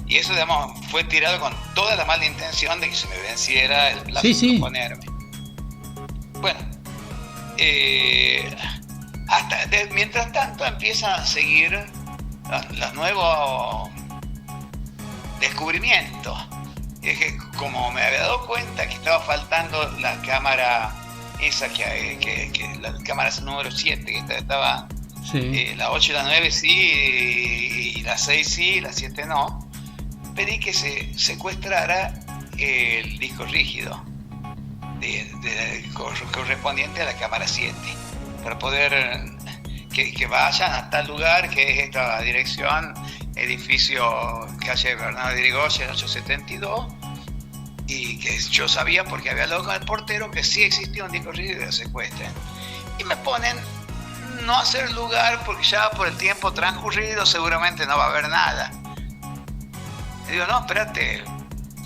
Y eso, digamos, fue tirado con toda la mala intención de que se me venciera el plazo de ponerme. Bueno, mientras tanto empiezan a seguir los nuevos descubrimientos. Y es que como me había dado cuenta que estaba faltando la cámara esa, que la cámara número 7, que estaba la 8 y la 9 sí, y la 6 sí, y la 7 no, pedí que se secuestrara el disco rígido correspondiente a la cámara 7 para poder que vayan a tal lugar, que es esta dirección, edificio calle Bernardo de Irigoyen 872, y que yo sabía porque había hablado con el portero que sí existía un disco rígido y lo secuestren. Y me ponen no hacer lugar porque ya por el tiempo transcurrido seguramente no va a haber nada. Y digo, no, espérate,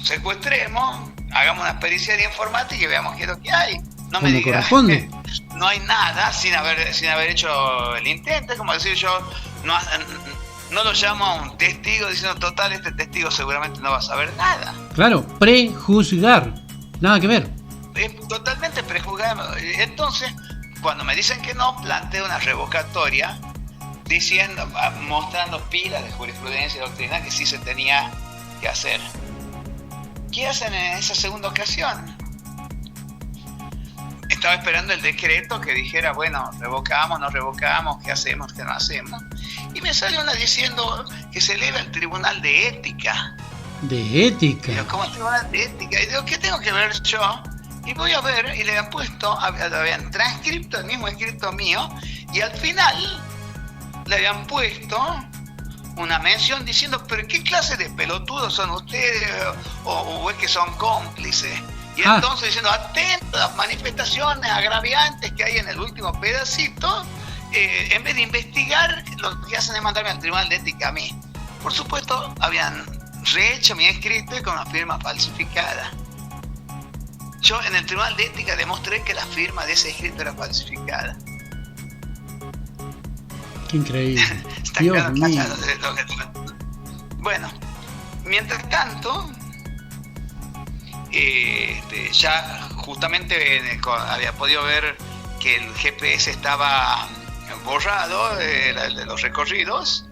secuestremos, hagamos una pericia de informática y veamos qué es lo que hay. No me digas que no hay nada sin haber hecho el intento. Es como decir, yo no lo llamo a un testigo diciendo, total, este testigo seguramente no va a saber nada. Claro, prejuzgar, nada que ver. Es totalmente prejuzgar. Entonces, cuando me dicen que no, planteo una revocatoria diciendo, mostrando pilas de jurisprudencia y doctrina que sí se tenía que hacer. ¿Qué hacen en esa segunda ocasión? Estaba esperando el decreto que dijera, bueno, revocamos, no revocamos, qué hacemos, qué no hacemos. Y me sale una diciendo que se eleva al Tribunal de Ética. ¿De Ética? Y digo, ¿cómo Tribunal de Ética? Y digo, ¿qué tengo que ver yo? Y voy a ver, y le habían puesto, habían transcripto el mismo escrito mío, y al final le habían puesto una mención diciendo, pero ¿qué clase de pelotudos son ustedes? O es que son cómplices. Y entonces diciendo, atento a las manifestaciones agraviantes que hay en el último pedacito, en vez de investigar, lo que hacen es mandarme al Tribunal de Ética a mí. Por supuesto, habían rehecho mi escrito y con una firma falsificada. Yo en el Tribunal de Ética demostré que la firma de ese escrito era falsificada. Qué increíble. Dios mío. Bueno, mientras tanto, ya justamente había podido ver que el GPS estaba borrado de los recorridos,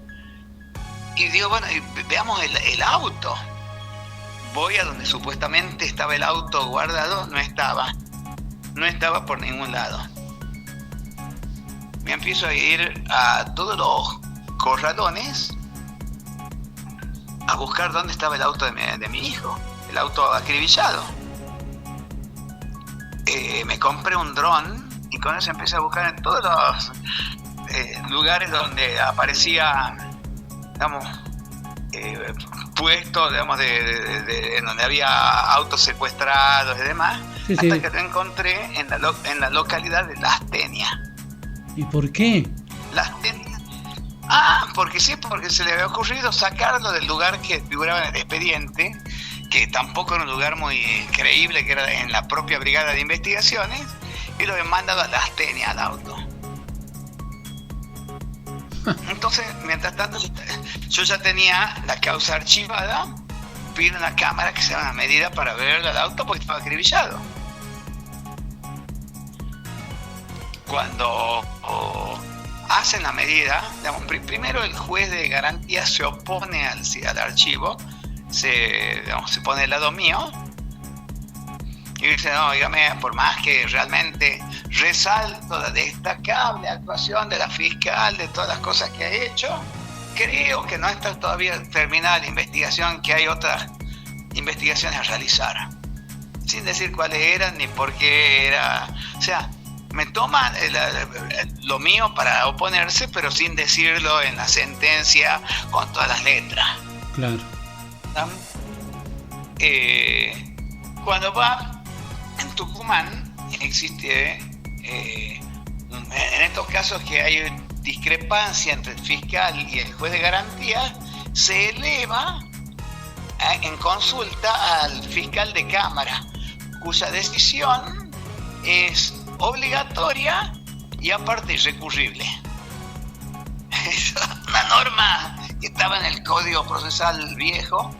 y digo, bueno, veamos el auto. Voy a donde supuestamente estaba el auto guardado, no estaba por ningún lado. Me empiezo a ir a todos los corralones a buscar dónde estaba el auto de mi hijo, el auto acribillado. Me compré un dron y con eso empecé a buscar en todos los lugares donde aparecía, digamos, puestos, digamos, en donde había autos secuestrados y demás, hasta que lo encontré en la localidad de Lastenia. ¿Y por qué? Lastenia. Porque se le había ocurrido sacarlo del lugar que figuraba en el expediente, que tampoco era un lugar muy creíble, que era en la propia brigada de investigaciones, y lo habían mandado a Lastenia al auto. Entonces, mientras tanto, yo ya tenía la causa archivada, pido una cámara que sea una medida para ver al auto porque estaba acribillado. Cuando hacen la medida, digamos, primero el juez de garantía se opone al archivo, se pone del lado mío, y y dice, no, dígame, por más que realmente resalto la destacable actuación de la fiscal, de todas las cosas que ha hecho, creo que no está todavía terminada la investigación, que hay otras investigaciones a realizar. Sin decir cuáles eran ni por qué era. O sea, me toman lo mío para oponerse, pero sin decirlo en la sentencia con todas las letras. Claro. Cuando va en Tucumán, existe en estos casos que hay discrepancia entre el fiscal y el juez de garantía, se eleva en consulta al fiscal de cámara, cuya decisión es obligatoria y aparte irrecurrible. Es una norma que estaba en el Código Procesal viejo,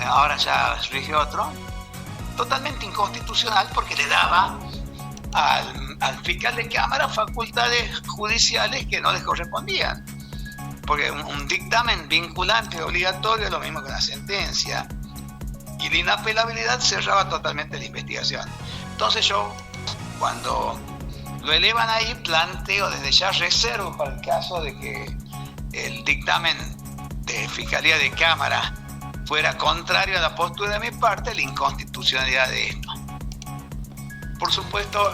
ahora ya rige otro, totalmente inconstitucional, porque le daba al fiscal de cámara facultades judiciales que no les correspondían, porque un dictamen vinculante obligatorio es lo mismo que una sentencia, y la inapelabilidad cerraba totalmente la investigación. Entonces yo, cuando lo elevan ahí, planteo desde ya reservo para el caso de que el dictamen de Fiscalía de Cámara fuera contrario a la postura de mi parte, la inconstitucionalidad de esto. Por supuesto,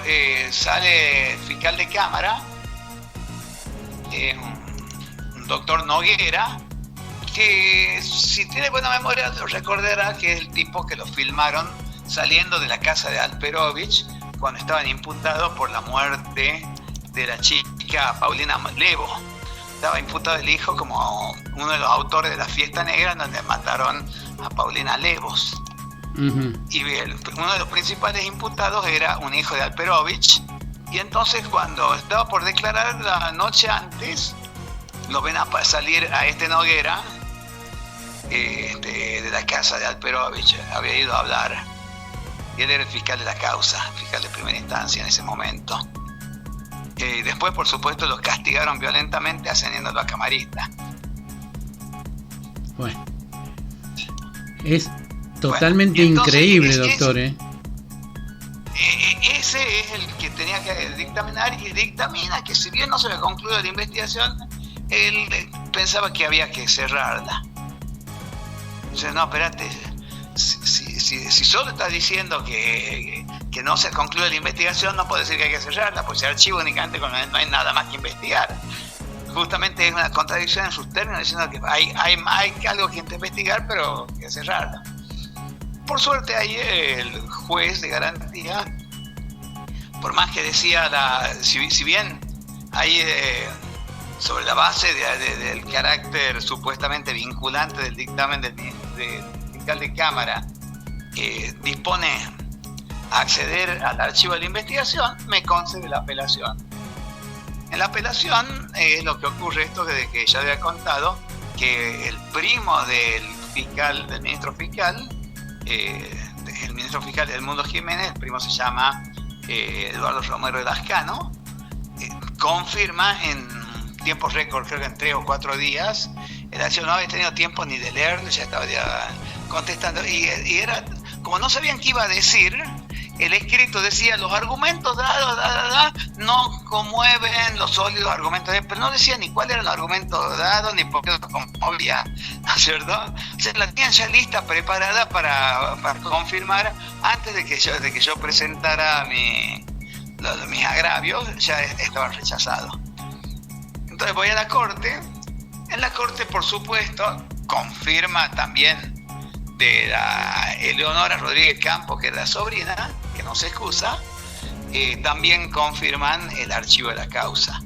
sale el fiscal de Cámara, un doctor Noguera, que si tiene buena memoria lo recordará, que es el tipo que lo filmaron saliendo de la casa de Alperovich cuando estaban imputados por la muerte de la chica Paulina Levo. Estaba imputado el hijo como uno de los autores de la fiesta negra donde mataron a Paulina Levos. Uh-huh. Y uno de los principales imputados era un hijo de Alperovich, y entonces cuando estaba por declarar la noche antes, lo ven a salir a este Noguera de la casa de Alperovich. Había ido a hablar, y él era el fiscal de la causa, fiscal de primera instancia en ese momento. Después, por supuesto, los castigaron violentamente ascendiéndolo a camarista. Bueno, es totalmente increíble, doctor. Ese es el que tenía que dictaminar, y dictamina que si bien no se le concluyó la investigación, él pensaba que había que cerrarla. Dice, no, espérate, si solo está diciendo que no se concluye la investigación, no puede decir que hay que cerrarla, pues se archiva únicamente cuando no hay nada más que investigar. Justamente es una contradicción en sus términos, diciendo que hay algo que investigar, pero que cerrarla. Por suerte ahí el juez de garantía, por más que decía, si bien ahí sobre la base del carácter supuestamente vinculante del dictamen del fiscal de Cámara, dispone a acceder al archivo de la investigación, me concede la apelación. En la apelación es lo que ocurre esto desde que ya había contado, que el primo del ministro fiscal, el ministro fiscal del Mundo Jiménez, el primo se llama Eduardo Romero de Lascano, confirma en tiempos récord, creo que en 3 o 4 días, el acción no había tenido tiempo ni de leerlo, ya estaba ya contestando, y era, como no sabían qué iba a decir, el escrito decía, los argumentos dados, no conmueven los sólidos argumentos, pero no decía ni cuáles eran los argumentos dados, ni por qué los conmovía, ¿no es cierto? O sea, la tenían ya lista, preparada para confirmar, antes de que yo presentara mis agravios, ya estaban rechazados. Entonces voy a la corte. En la corte, por supuesto, confirma también de la Eleonora Rodríguez Campos, que es la sobrina, que no se excusa, también confirman el archivo de la causa.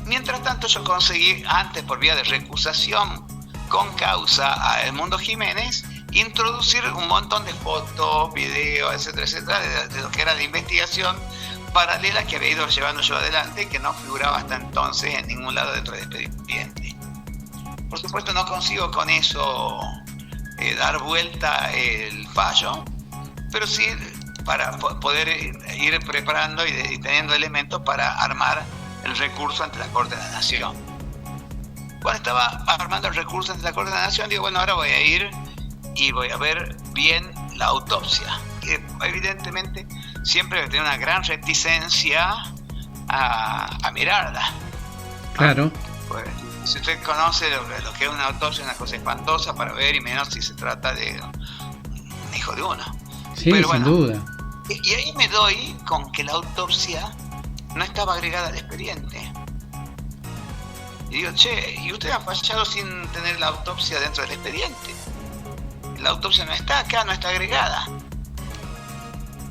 Mientras tanto, yo conseguí, antes por vía de recusación con causa a Edmundo Jiménez, introducir un montón de fotos, videos, etcétera, etcétera, de lo que era la investigación paralela que había ido llevando yo adelante, que no figuraba hasta entonces en ningún lado dentro del expediente. Por supuesto, no consigo con eso dar vuelta el fallo, pero sí para poder ir preparando y teniendo elementos para armar el recurso ante la Corte de la Nación. Cuando estaba armando el recurso ante la Corte de la Nación, digo, bueno, ahora voy a ir y voy a ver bien la autopsia, evidentemente siempre tiene una gran reticencia a mirarla. Claro. Pues, si usted conoce lo que es una autopsia, una cosa espantosa para ver, y menos si se trata de un hijo de uno. Sí, pero sin duda. Y ahí me doy con que la autopsia no estaba agregada al expediente. Y digo, ¿y usted ha fallado sin tener la autopsia dentro del expediente? La autopsia no está acá, no está agregada.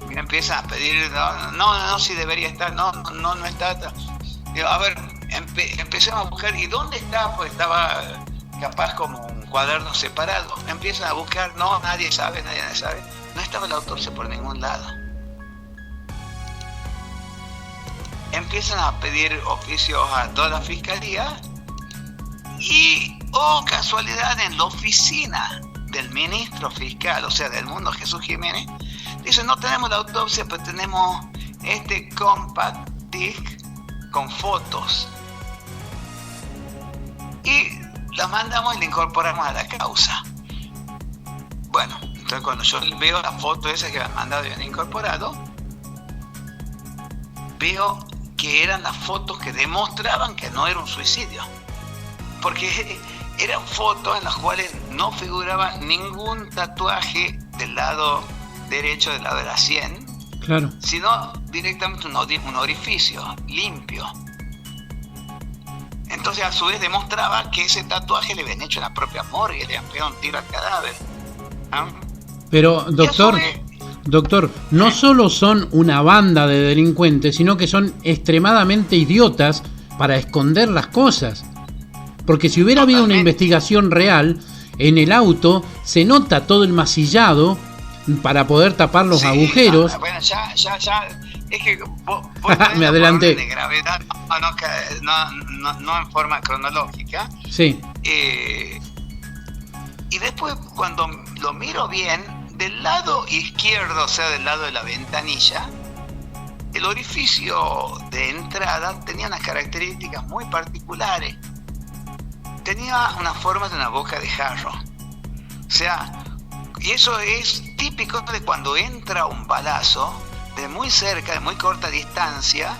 Y empiezan a pedir, no, si debería estar, no está. Digo, a ver, empecemos a buscar, ¿y dónde está? Pues estaba capaz como un cuaderno separado. Empiezan a buscar, nadie sabe. No estaba la autopsia por ningún lado. Empiezan a pedir oficios a toda la fiscalía y, casualidad, en la oficina del ministro fiscal, o sea, del Mundo Jesús Jiménez, dicen, no tenemos la autopsia, pero tenemos este compact disc con fotos. Y la mandamos y la incorporamos a la causa. Bueno, entonces cuando yo veo la foto esa que han mandado y han incorporado, veo que eran las fotos que demostraban que no era un suicidio. Porque eran fotos en las cuales no figuraba ningún tatuaje del lado derecho, del lado de la sien, claro, sino directamente un orificio limpio. Entonces, a su vez, demostraba que ese tatuaje le habían hecho en la propia morgue, le habían pegado un tiro al cadáver. Pero, doctor, no solo son una banda de delincuentes, sino que son extremadamente idiotas para esconder las cosas. Porque si hubiera habido una investigación real, en el auto se nota todo el masillado para poder tapar los agujeros. Bueno, ya. Es que vos me adelanté. De gravedad, no en forma cronológica. Sí. Y después, cuando lo miro bien, del lado izquierdo, o sea, del lado de la ventanilla, el orificio de entrada tenía unas características muy particulares. Tenía una forma de una boca de jarro. O sea, y eso es típico de cuando entra un balazo de muy cerca, de muy corta distancia,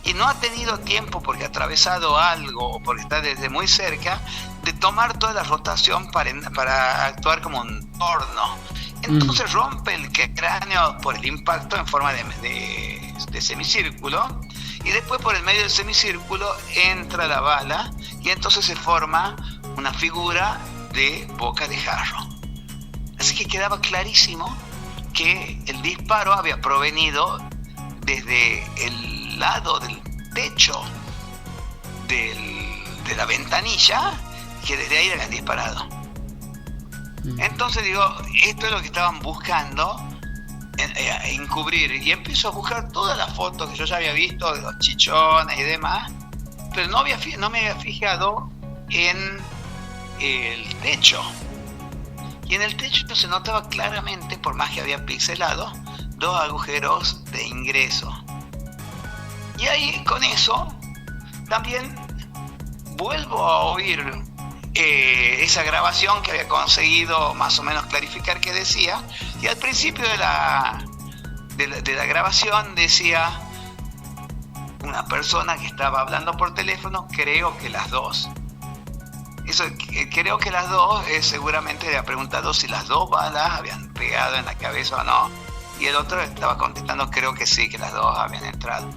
y no ha tenido tiempo porque ha atravesado algo o porque está desde muy cerca, de tomar toda la rotación para actuar como un torno. Entonces rompe el cráneo por el impacto en forma de semicírculo, y después por el medio del semicírculo entra la bala y entonces se forma una figura de boca de jarro. Así que quedaba clarísimo que el disparo había provenido desde el lado del techo de la ventanilla, que desde ahí le habían disparado. Entonces digo, esto es lo que estaban buscando encubrir, y empiezo a buscar todas las fotos que yo ya había visto de los chichones y demás, pero no me había fijado en el techo. Y en el techo se notaba claramente, por más que había pixelado, 2 agujeros de ingreso. Y ahí, con eso, también vuelvo a oír esa grabación que había conseguido más o menos clarificar qué decía. Y al principio de la grabación decía una persona que estaba hablando por teléfono, creo que las dos. Eso, creo que las dos, seguramente le ha preguntado si las 2 balas habían pegado en la cabeza o no, y el otro estaba contestando, creo que sí, que las 2 habían entrado.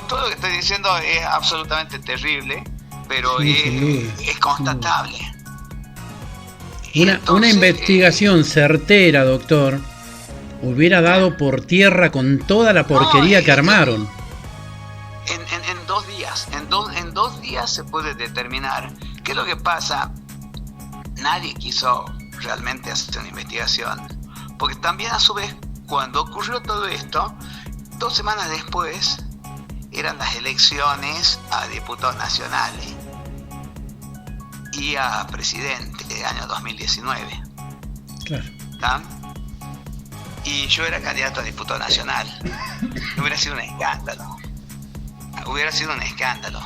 Todo lo que estoy diciendo es absolutamente terrible, pero sí, es constatable. Una investigación certera, doctor, hubiera dado por tierra con toda la porquería que armaron. En 2 días, en 2 días se puede determinar qué es lo que pasa. Nadie quiso realmente hacer una investigación, porque también a su vez, cuando ocurrió todo esto, 2 semanas después eran las elecciones a diputados nacionales y a presidente del año 2019. Claro. ¿Ah? Y yo era candidato a diputado nacional. Hubiera sido un escándalo.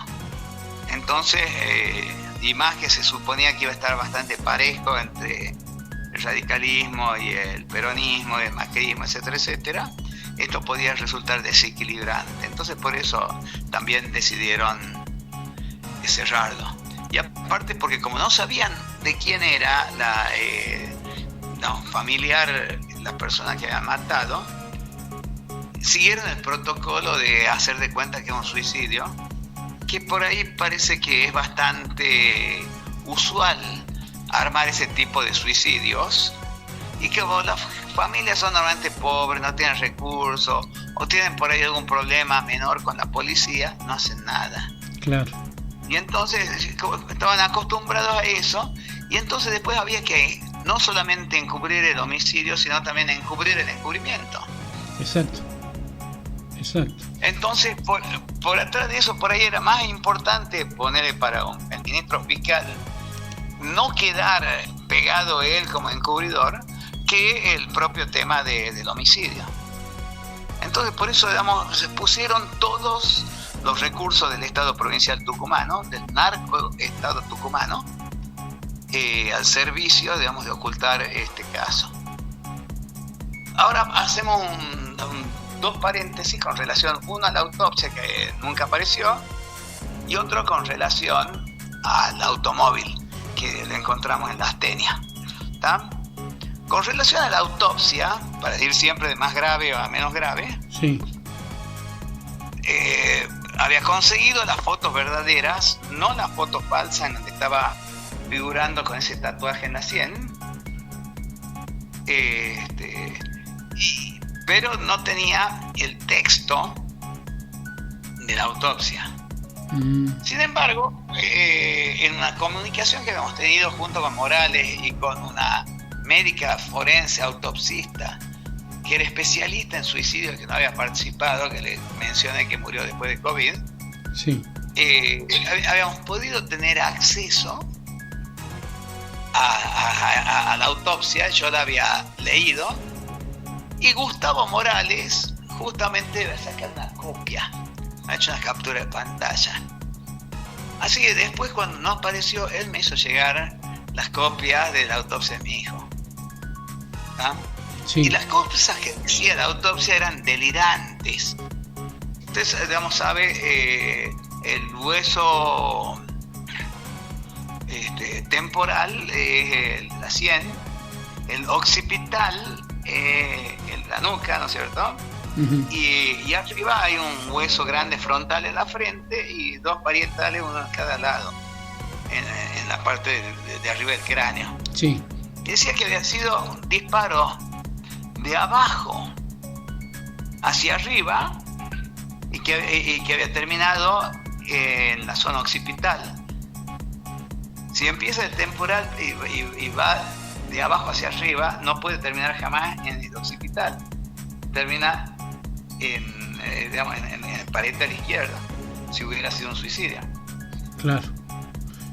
Entonces, y más que se suponía que iba a estar bastante parejo entre el radicalismo y el peronismo, el macrismo, etcétera, etcétera, esto podía resultar desequilibrante. Entonces por eso también decidieron cerrarlo. Y aparte porque como no sabían de quién era la familiar, la persona que habían matado, siguieron el protocolo de hacer de cuenta que es un suicidio, que por ahí parece que es bastante usual armar ese tipo de suicidios, y que como las familias son normalmente pobres, no tienen recursos, o tienen por ahí algún problema menor con la policía, no hacen nada. Claro. Y entonces estaban acostumbrados a eso, y entonces después había que no solamente encubrir el homicidio, sino también encubrir el encubrimiento. Exacto. Entonces, por atrás de eso, por ahí era más importante ponerle para el ministro fiscal no quedar pegado él como encubridor que el propio tema del homicidio. Entonces, por eso, digamos, se pusieron todos los recursos del Estado provincial tucumano, del narco Estado tucumano, al servicio, digamos, de ocultar este caso. Ahora hacemos dos paréntesis con relación, uno a la autopsia que nunca apareció y otro con relación al automóvil que lo encontramos en la Astenia. ¿Está? Con relación a la autopsia, para ir siempre de más grave a menos grave, sí. Había conseguido las fotos verdaderas, no las fotos falsas en donde estaba figurando con ese tatuaje en la sien, pero no tenía el texto de la autopsia. Sin embargo, en una comunicación que habíamos tenido junto con Morales y con una médica forense autopsista que era especialista en suicidio, que no había participado, que le mencioné que murió después de COVID, sí. Habíamos podido tener acceso a la autopsia. Yo la había leído, y Gustavo Morales justamente debe sacar una copia, ha hecho una captura de pantalla. Así que después, cuando no apareció, él me hizo llegar las copias de la autopsia de mi hijo. ¿Ah? Sí. Y las cosas que decía la autopsia eran delirantes. Usted, digamos, sabe, el hueso temporal es la sien, el occipital la nuca, ¿no es cierto? Uh-huh. Y arriba hay un hueso grande frontal en la frente y dos parietales, uno en cada lado, en la parte de arriba del cráneo. Sí. Y decía que había sido un disparo de abajo hacia arriba y que había terminado en la zona occipital. Si empieza el temporal y va de abajo hacia arriba, no puede terminar jamás en el occipital. Termina en el parietal izquierdo, si hubiera sido un suicidio. Claro.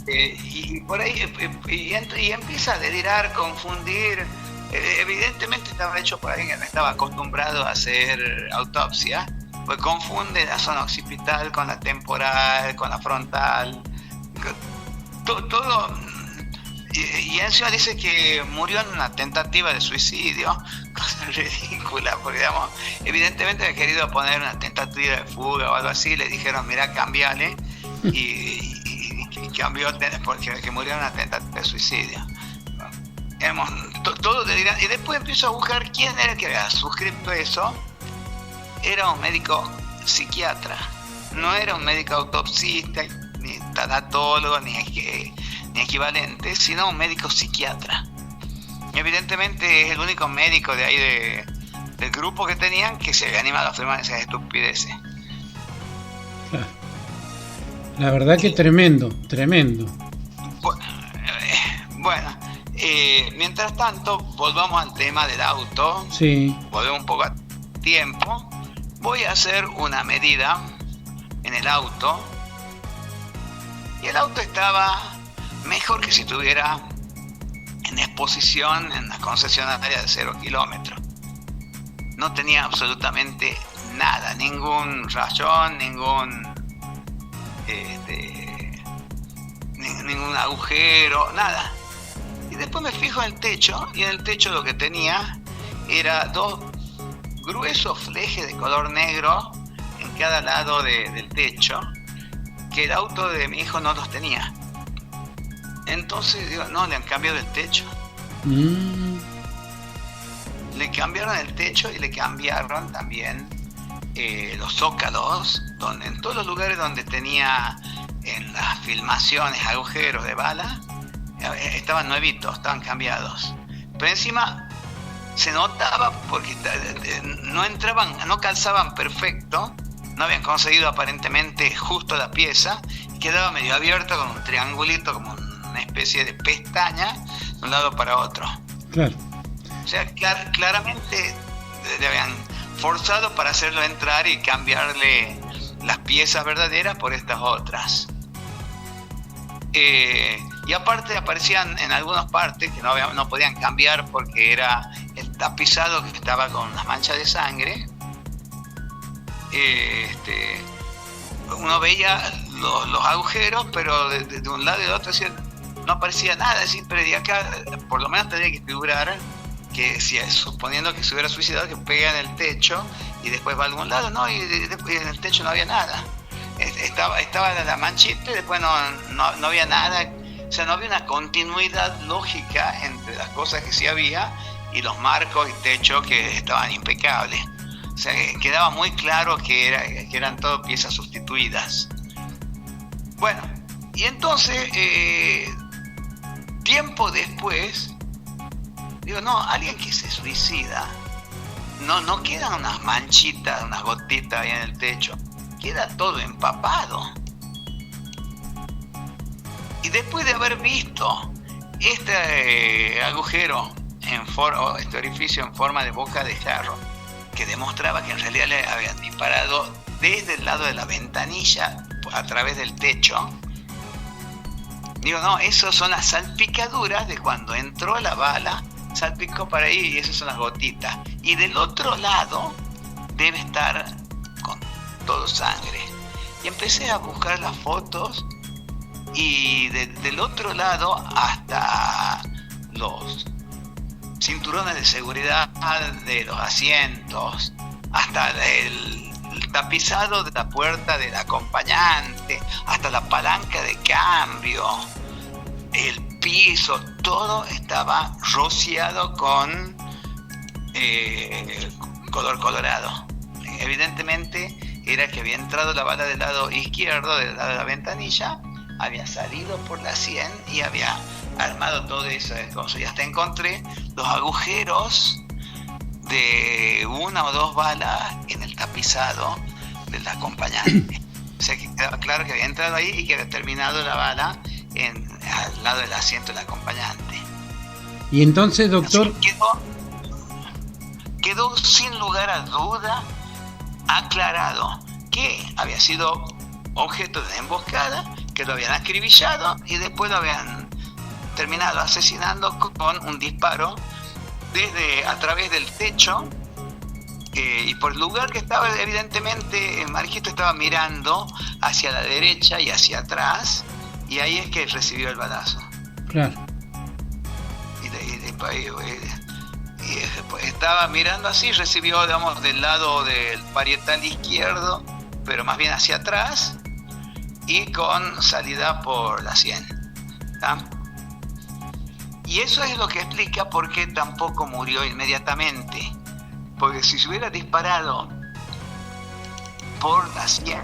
Y por ahí y empieza a delirar, confundir. Evidentemente estaba hecho por alguien que no estaba acostumbrado a hacer autopsia, pues confunde la zona occipital con la temporal, con la frontal, todo. Y encima dice que murió en una tentativa de suicidio, cosa ridícula, porque digamos, evidentemente había querido poner una tentativa de fuga o algo así. Le dijeron, mira, cambiale, y cambió porque murió en una tentativa de suicidio. Todo delirante. Y después empiezo a buscar quién era el que había suscrito eso. Era un médico psiquiatra, no era un médico autopsista, ni tanatólogo, ni equivalente, sino un médico psiquiatra. Y evidentemente es el único médico de ahí del grupo que tenían que se había animado a afirmar esas estupideces. La verdad que tremendo. Bueno, mientras tanto, volvamos al tema del auto. Sí. Volvemos un poco a tiempo. Voy a hacer una medida en el auto. Y el auto estaba mejor que si estuviera en exposición en la concesionaria de 0 kilómetros. No tenía absolutamente nada, ningún rayón, ningún agujero, nada. Y después me fijo en el techo, y en el techo lo que tenía era 2 gruesos flejes de color negro en cada lado del techo, que el auto de mi hijo no los tenía. Entonces digo, no, le han cambiado el techo. Le cambiaron el techo y le cambiaron también los zócalos, donde en todos los lugares donde tenía en las filmaciones agujeros de bala, estaban nuevitos, estaban cambiados. Pero encima se notaba porque no entraban, no calzaban perfecto, no habían conseguido aparentemente justo la pieza, y quedaba medio abierto con un triangulito, como una especie de pestaña de un lado para otro. Claro. O sea, claramente le habían forzado para hacerlo entrar y cambiarle las piezas verdaderas por estas otras. Y aparte aparecían en algunas partes que no podían cambiar porque era el tapizado que estaba con unas manchas de sangre. Uno veía los agujeros, pero de un lado y del otro no aparecía nada. Es decir, pero de acá por lo menos tendría que figurar que, suponiendo que se hubiera suicidado, que pega en el techo y después va a algún lado, no, y en el techo no había nada. Estaba la manchita y después no había nada. O sea, no había una continuidad lógica entre las cosas que sí había y los marcos y techo que estaban impecables. O sea, quedaba muy claro que eran todo piezas sustituidas. Bueno, y entonces, tiempo después, digo, no, alguien que se suicida, no quedan unas manchitas, unas gotitas ahí en el techo, queda todo empapado. Y después de haber visto este agujero, este orificio en forma de boca de jarro, que demostraba que en realidad le habían disparado desde el lado de la ventanilla a través del techo, digo, no, esas son las salpicaduras de cuando entró la bala, salpicó para ahí y esas son las gotitas. Y del otro lado debe estar con todo sangre. Y empecé a buscar las fotos y del otro lado hasta los cinturones de seguridad de los asientos, hasta el tapizado de la puerta del acompañante, hasta la palanca de cambio, el piso, todo estaba rociado con color colorado. Evidentemente era que había entrado la bala del lado izquierdo, del lado de la ventanilla, había salido por la sien y había armado todo eso de cosas. Y hasta encontré los agujeros de 1 o 2 balas en el tapizado del acompañante. O sea que quedaba claro que había entrado ahí y que había terminado la bala al lado del asiento del acompañante. Y entonces, doctor, quedó sin lugar a duda aclarado que había sido objeto de emboscada, que lo habían acribillado y después lo habían terminado asesinando con un disparo a través del techo, y por el lugar que estaba, evidentemente Marquito estaba mirando hacia la derecha y hacia atrás, y ahí es que recibió el balazo. Claro. Y después estaba mirando así, recibió, digamos, del lado del parietal izquierdo, pero más bien hacia atrás y con salida por la sien. ¿Tá? Y eso es lo que explica por qué tampoco murió inmediatamente. Porque si se hubiera disparado por la sien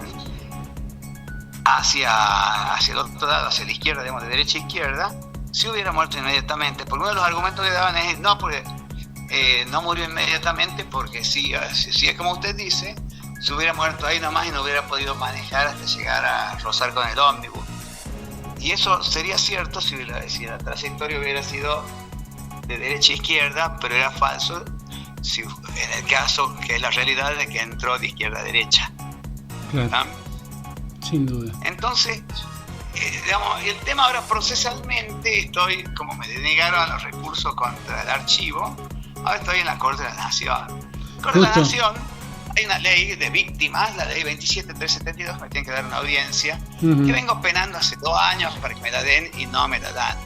hacia el otro lado, hacia la izquierda, digamos, de derecha a izquierda, se hubiera muerto inmediatamente. Porque uno de los argumentos que daban es, no, porque no murió inmediatamente porque si es como usted dice, se hubiera muerto ahí nomás y no hubiera podido manejar hasta llegar a rozar con el ómnibus. Y eso sería cierto si la trayectoria hubiera sido de derecha a izquierda, pero era falso en el caso que es la realidad de que entró de izquierda a derecha. Claro. ¿No? Sin duda. Entonces, digamos, el tema ahora procesalmente como me denegaron los recursos contra el archivo, ahora estoy en la Corte de la Nación. La Corte de la Nación hay una ley de víctimas, la ley 27372, me tienen que dar una audiencia, que vengo penando hace 2 años para que me la den y no me la dan.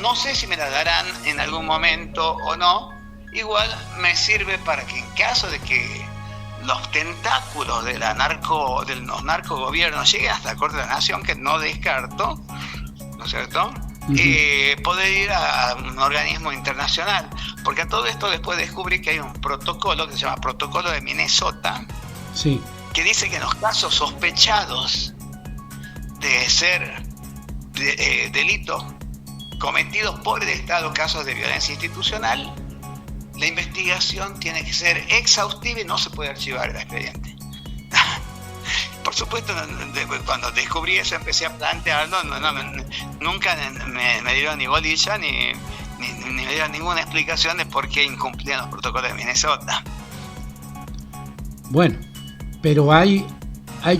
No sé si me la darán en algún momento o no. Igual me sirve para que en caso de que los tentáculos de los narcogobiernos lleguen hasta la Corte de la Nación, que no descarto, ¿no es cierto? Poder ir a un organismo internacional, porque a todo esto después descubrí que hay un protocolo que se llama Protocolo de Minnesota, sí, que dice que en los casos sospechados de ser delitos cometidos por el Estado, casos de violencia institucional, la investigación tiene que ser exhaustiva y no se puede archivar el expediente. Por supuesto, cuando descubrí eso empecé a plantearlo, nunca me dieron ni bolilla ni me dieron ninguna explicación de por qué incumplían los protocolos de Minnesota. Bueno, pero hay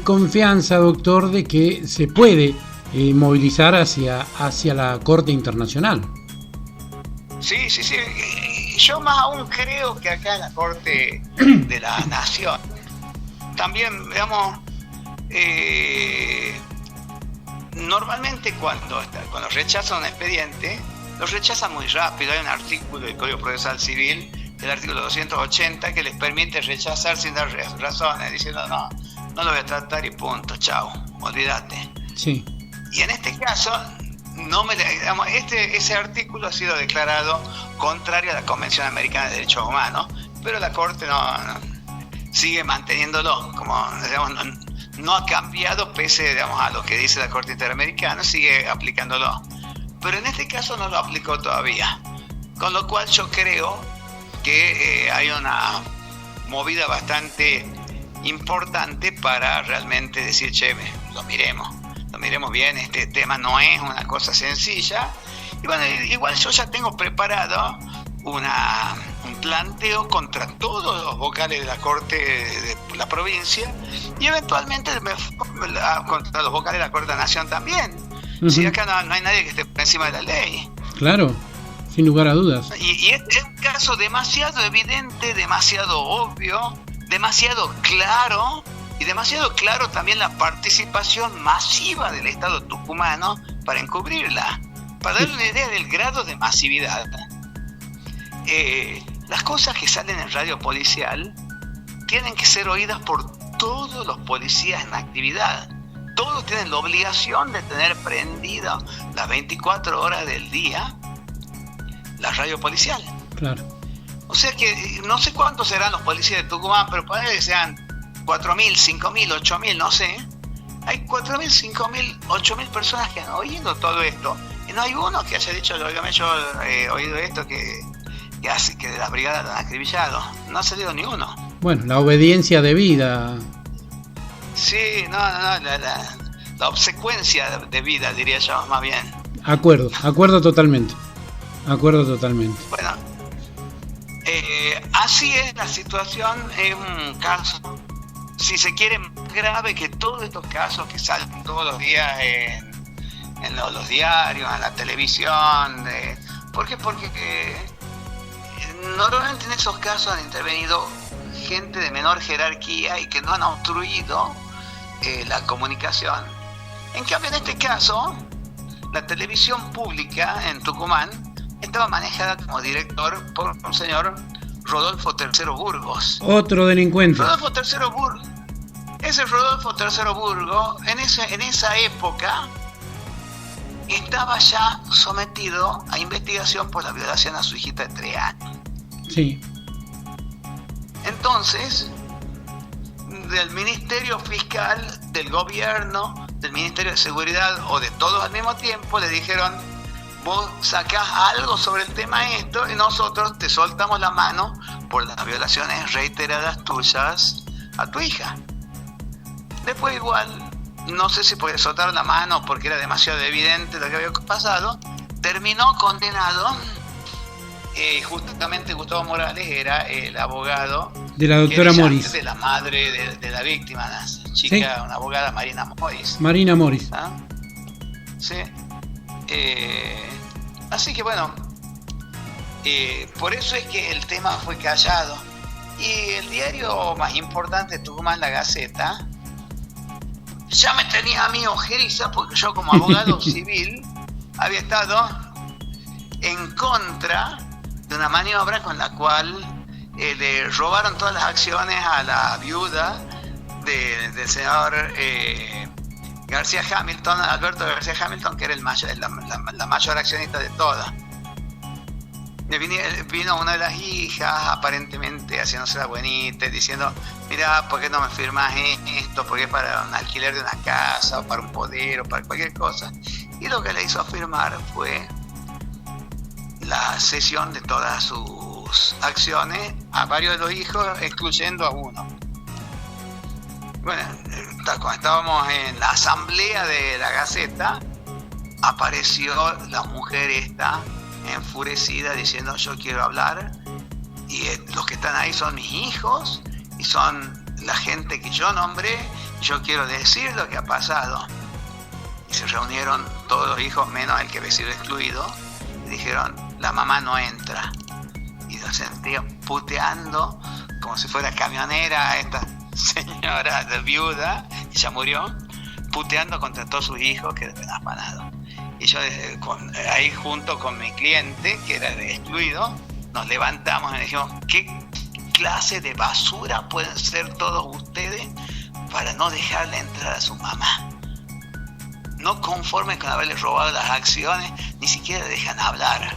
confianza, doctor, de que se puede movilizar hacia la Corte Internacional. Sí. Yo más aún creo que acá en la Corte de la Nación también, digamos, normalmente cuando rechazan un expediente, lo rechazan muy rápido. Hay un artículo del Código Procesal Civil, el artículo 280, que les permite rechazar sin dar razones, diciendo no lo voy a tratar y punto, chao, olvídate. Sí. Y en este caso, ese artículo ha sido declarado contrario a la Convención Americana de Derechos Humanos, pero la Corte no sigue manteniéndolo, como digamos, no ha cambiado pese, digamos, a lo que dice la Corte Interamericana, sigue aplicándolo. Pero en este caso no lo aplicó todavía, con lo cual yo creo que hay una movida bastante importante para realmente decir, lo miremos bien, este tema no es una cosa sencilla. Y bueno, igual yo ya tengo preparado un planteo contra todos los vocales de la Corte de la provincia y eventualmente contra los vocales de la Corte de la Nación también. Si acá no hay nadie que esté por encima de la ley. Claro, sin lugar a dudas. Y es un caso demasiado evidente, demasiado obvio, demasiado claro, y demasiado claro también la participación masiva del Estado tucumano para encubrirla. Para darle una idea del grado de masividad, las cosas que salen en radio policial tienen que ser oídas por todos los policías en actividad. Todos tienen la obligación de tener prendida las 24 horas del día la radio policial. Claro. O sea que no sé cuántos serán los policías de Tucumán, pero puede que sean 4.000, 5.000, 8.000, no sé. Hay 4.000, 5.000, 8.000 personas que han oído todo esto. Y no hay uno que haya dicho, oígame, yo he oído esto que hace que de las brigadas lo han acribillado. No ha salido ni uno. Bueno, la obediencia debida. Sí, la obsecuencia de vida, diría yo, más bien. Acuerdo totalmente. Bueno, así es la situación. Es un caso, si se quiere, más grave que todos estos casos que salen todos los días en los diarios, en la televisión. ¿Por qué? Porque normalmente en esos casos han intervenido gente de menor jerarquía y que no han obstruido la comunicación. En cambio, en este caso, la televisión pública en Tucumán estaba manejada como director por un señor Rodolfo III Burgos. Otro delincuente. Rodolfo III Burgos. Ese Rodolfo III Burgos, en esa época, estaba ya sometido a investigación por la violación a su hijita de 3 años. Sí. Entonces, del Ministerio Fiscal, del Gobierno, del Ministerio de Seguridad o de todos al mismo tiempo, le dijeron: vos sacás algo sobre el tema esto y nosotros te soltamos la mano por las violaciones reiteradas tuyas a tu hija. Después igual, no sé si por soltar la mano porque era demasiado evidente lo que había pasado, terminó condenado. Justamente Gustavo Morales era el abogado de la doctora Moris, de la madre de la víctima, la chica, ¿sí? Una abogada, Marina Moris. ¿Ah? Sí. Así que bueno, por eso es que el tema fue callado. Y el diario más importante de Tucumán, La Gaceta, ya me tenía a mí ojeriza porque yo como abogado civil había estado en contra de una maniobra con la cual le robaron todas las acciones a la viuda del señor García Hamilton, Alberto García Hamilton, que era la mayor accionista de todas. Vino una de las hijas, aparentemente haciéndose la buenita, diciendo, mira, ¿por qué no me firmas esto? Porque es para un alquiler de una casa, o para un poder, o para cualquier cosa. Y lo que le hizo firmar fue la cesión de todas sus acciones a varios de los hijos, excluyendo a uno. Bueno, cuando estábamos en la asamblea de La Gaceta, apareció la mujer esta, enfurecida, diciendo, yo quiero hablar, y los que están ahí son mis hijos, y son la gente que yo nombré, y yo quiero decir lo que ha pasado. Y se reunieron todos los hijos, menos el que había sido excluido, y dijeron, la mamá no entra. Y la sentía puteando, como si fuera camionera, esta señora de viuda, y ya murió, puteando contra todos sus hijos que eran afanados. Y yo ahí junto con mi cliente, que era excluido, nos levantamos y le dijimos, ¿qué clase de basura pueden ser todos ustedes para no dejarle entrar a su mamá? No conformes con haberle robado las acciones, ni siquiera dejan hablar.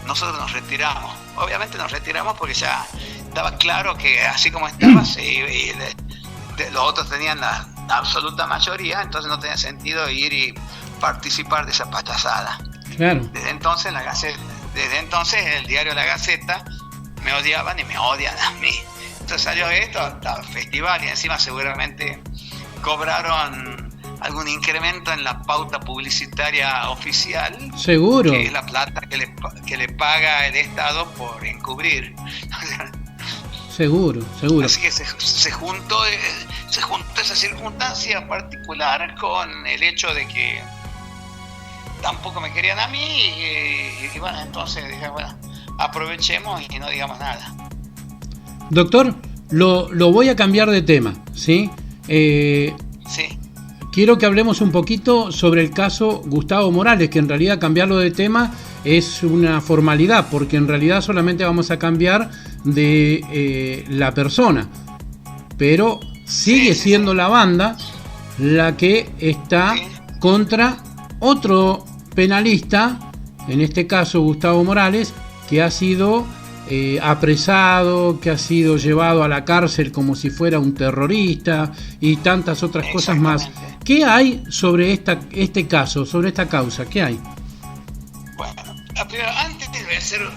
Nosotros nos retiramos. Obviamente nos retiramos porque ya estaba claro que así como estaba, los otros tenían la absoluta mayoría, entonces no tenía sentido ir y participar de esa payasada. Claro. Desde entonces el diario La Gaceta me odiaban y me odian a mí. Entonces salió esto hasta el festival y encima seguramente cobraron algún incremento en la pauta publicitaria oficial. Seguro. Que es la plata que le paga el Estado por encubrir. Seguro. Así que se juntó esa circunstancia particular con el hecho de que tampoco me querían a mí y bueno, entonces dije, bueno, aprovechemos y no digamos nada. Doctor, lo voy a cambiar de tema, ¿sí? Sí. Quiero que hablemos un poquito sobre el caso Gustavo Morales, que en realidad cambiarlo de tema es una formalidad, porque en realidad solamente vamos a cambiar de la persona, pero sigue siendo la banda la que está contra otro penalista, en este caso Gustavo Morales, que ha sido apresado, que ha sido llevado a la cárcel como si fuera un terrorista y tantas otras cosas más. ¿Qué hay sobre este caso, sobre esta causa? ¿Qué hay? Bueno, antes te voy a hacer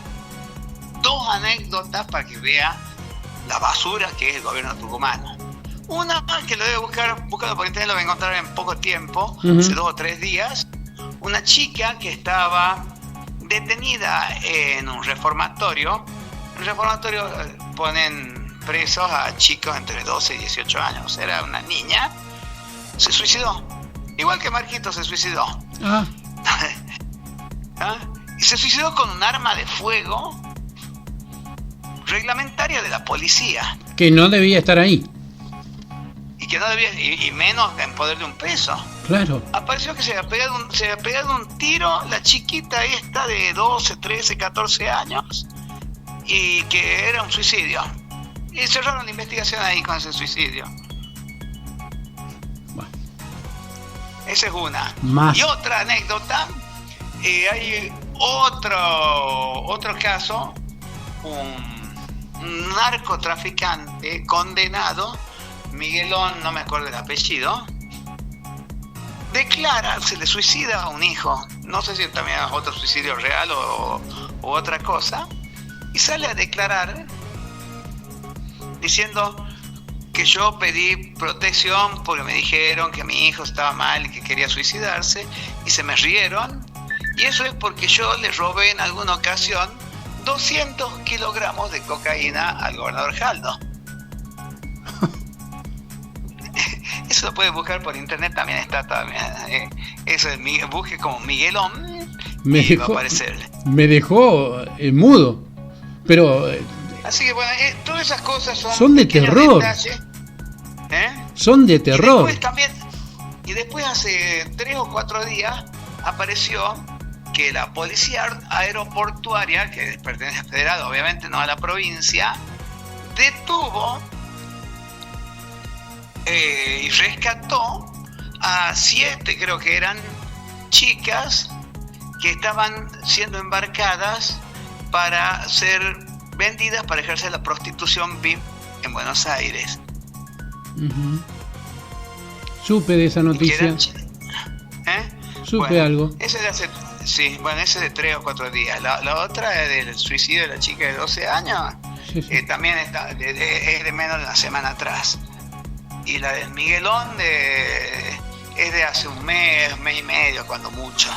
dos anécdotas para que vea la basura que es el gobierno tucumano. Una que lo debe buscando por internet, lo voy a encontrar en poco tiempo, hace 2 o 3 días. Una chica que estaba detenida en un reformatorio. En un reformatorio ponen presos a chicos entre 12 y 18 años. Era una niña. Se suicidó. Igual que Marquito se suicidó. ¿Ah? Y se suicidó con un arma de fuego reglamentaria de la policía. Que no debía estar ahí. Y que no debía, y menos en poder de un preso. Claro. Apareció que se había pegado un tiro la chiquita esta de 12, 13, 14 años y que era un suicidio. Y cerraron la investigación ahí con ese suicidio. Bueno. Esa es una. Más. Y otra anécdota, hay otro caso, un narcotraficante condenado, Miguelón, no me acuerdo el apellido, se le suicida a un hijo, no sé si también es otro suicidio real o otra cosa, y sale a declarar diciendo que yo pedí protección porque me dijeron que mi hijo estaba mal y que quería suicidarse, y se me rieron, y eso es porque yo le robé en alguna ocasión 200 kilogramos de cocaína al gobernador Jaldo. Eso lo puedes buscar por internet, también está. Eso busque como Miguelón y va a aparecer. Me dejó mudo. Pero Así que bueno, todas esas cosas son de terror. Son de terror. Y después hace 3 o 4 días apareció que la policía aeroportuaria, que pertenece al federado, obviamente no a la provincia, detuvo y rescató a 7, creo que eran, chicas que estaban siendo embarcadas para ser vendidas para ejercer la prostitución VIP en Buenos Aires. Uh-huh. Supe de esa noticia. Supe algo. Ese es de 3 o 4 días. La otra es del suicidio de la chica de 12 años. Sí. También es de menos de una semana atrás. Y la del Miguelón es de hace un mes y medio, cuando mucho.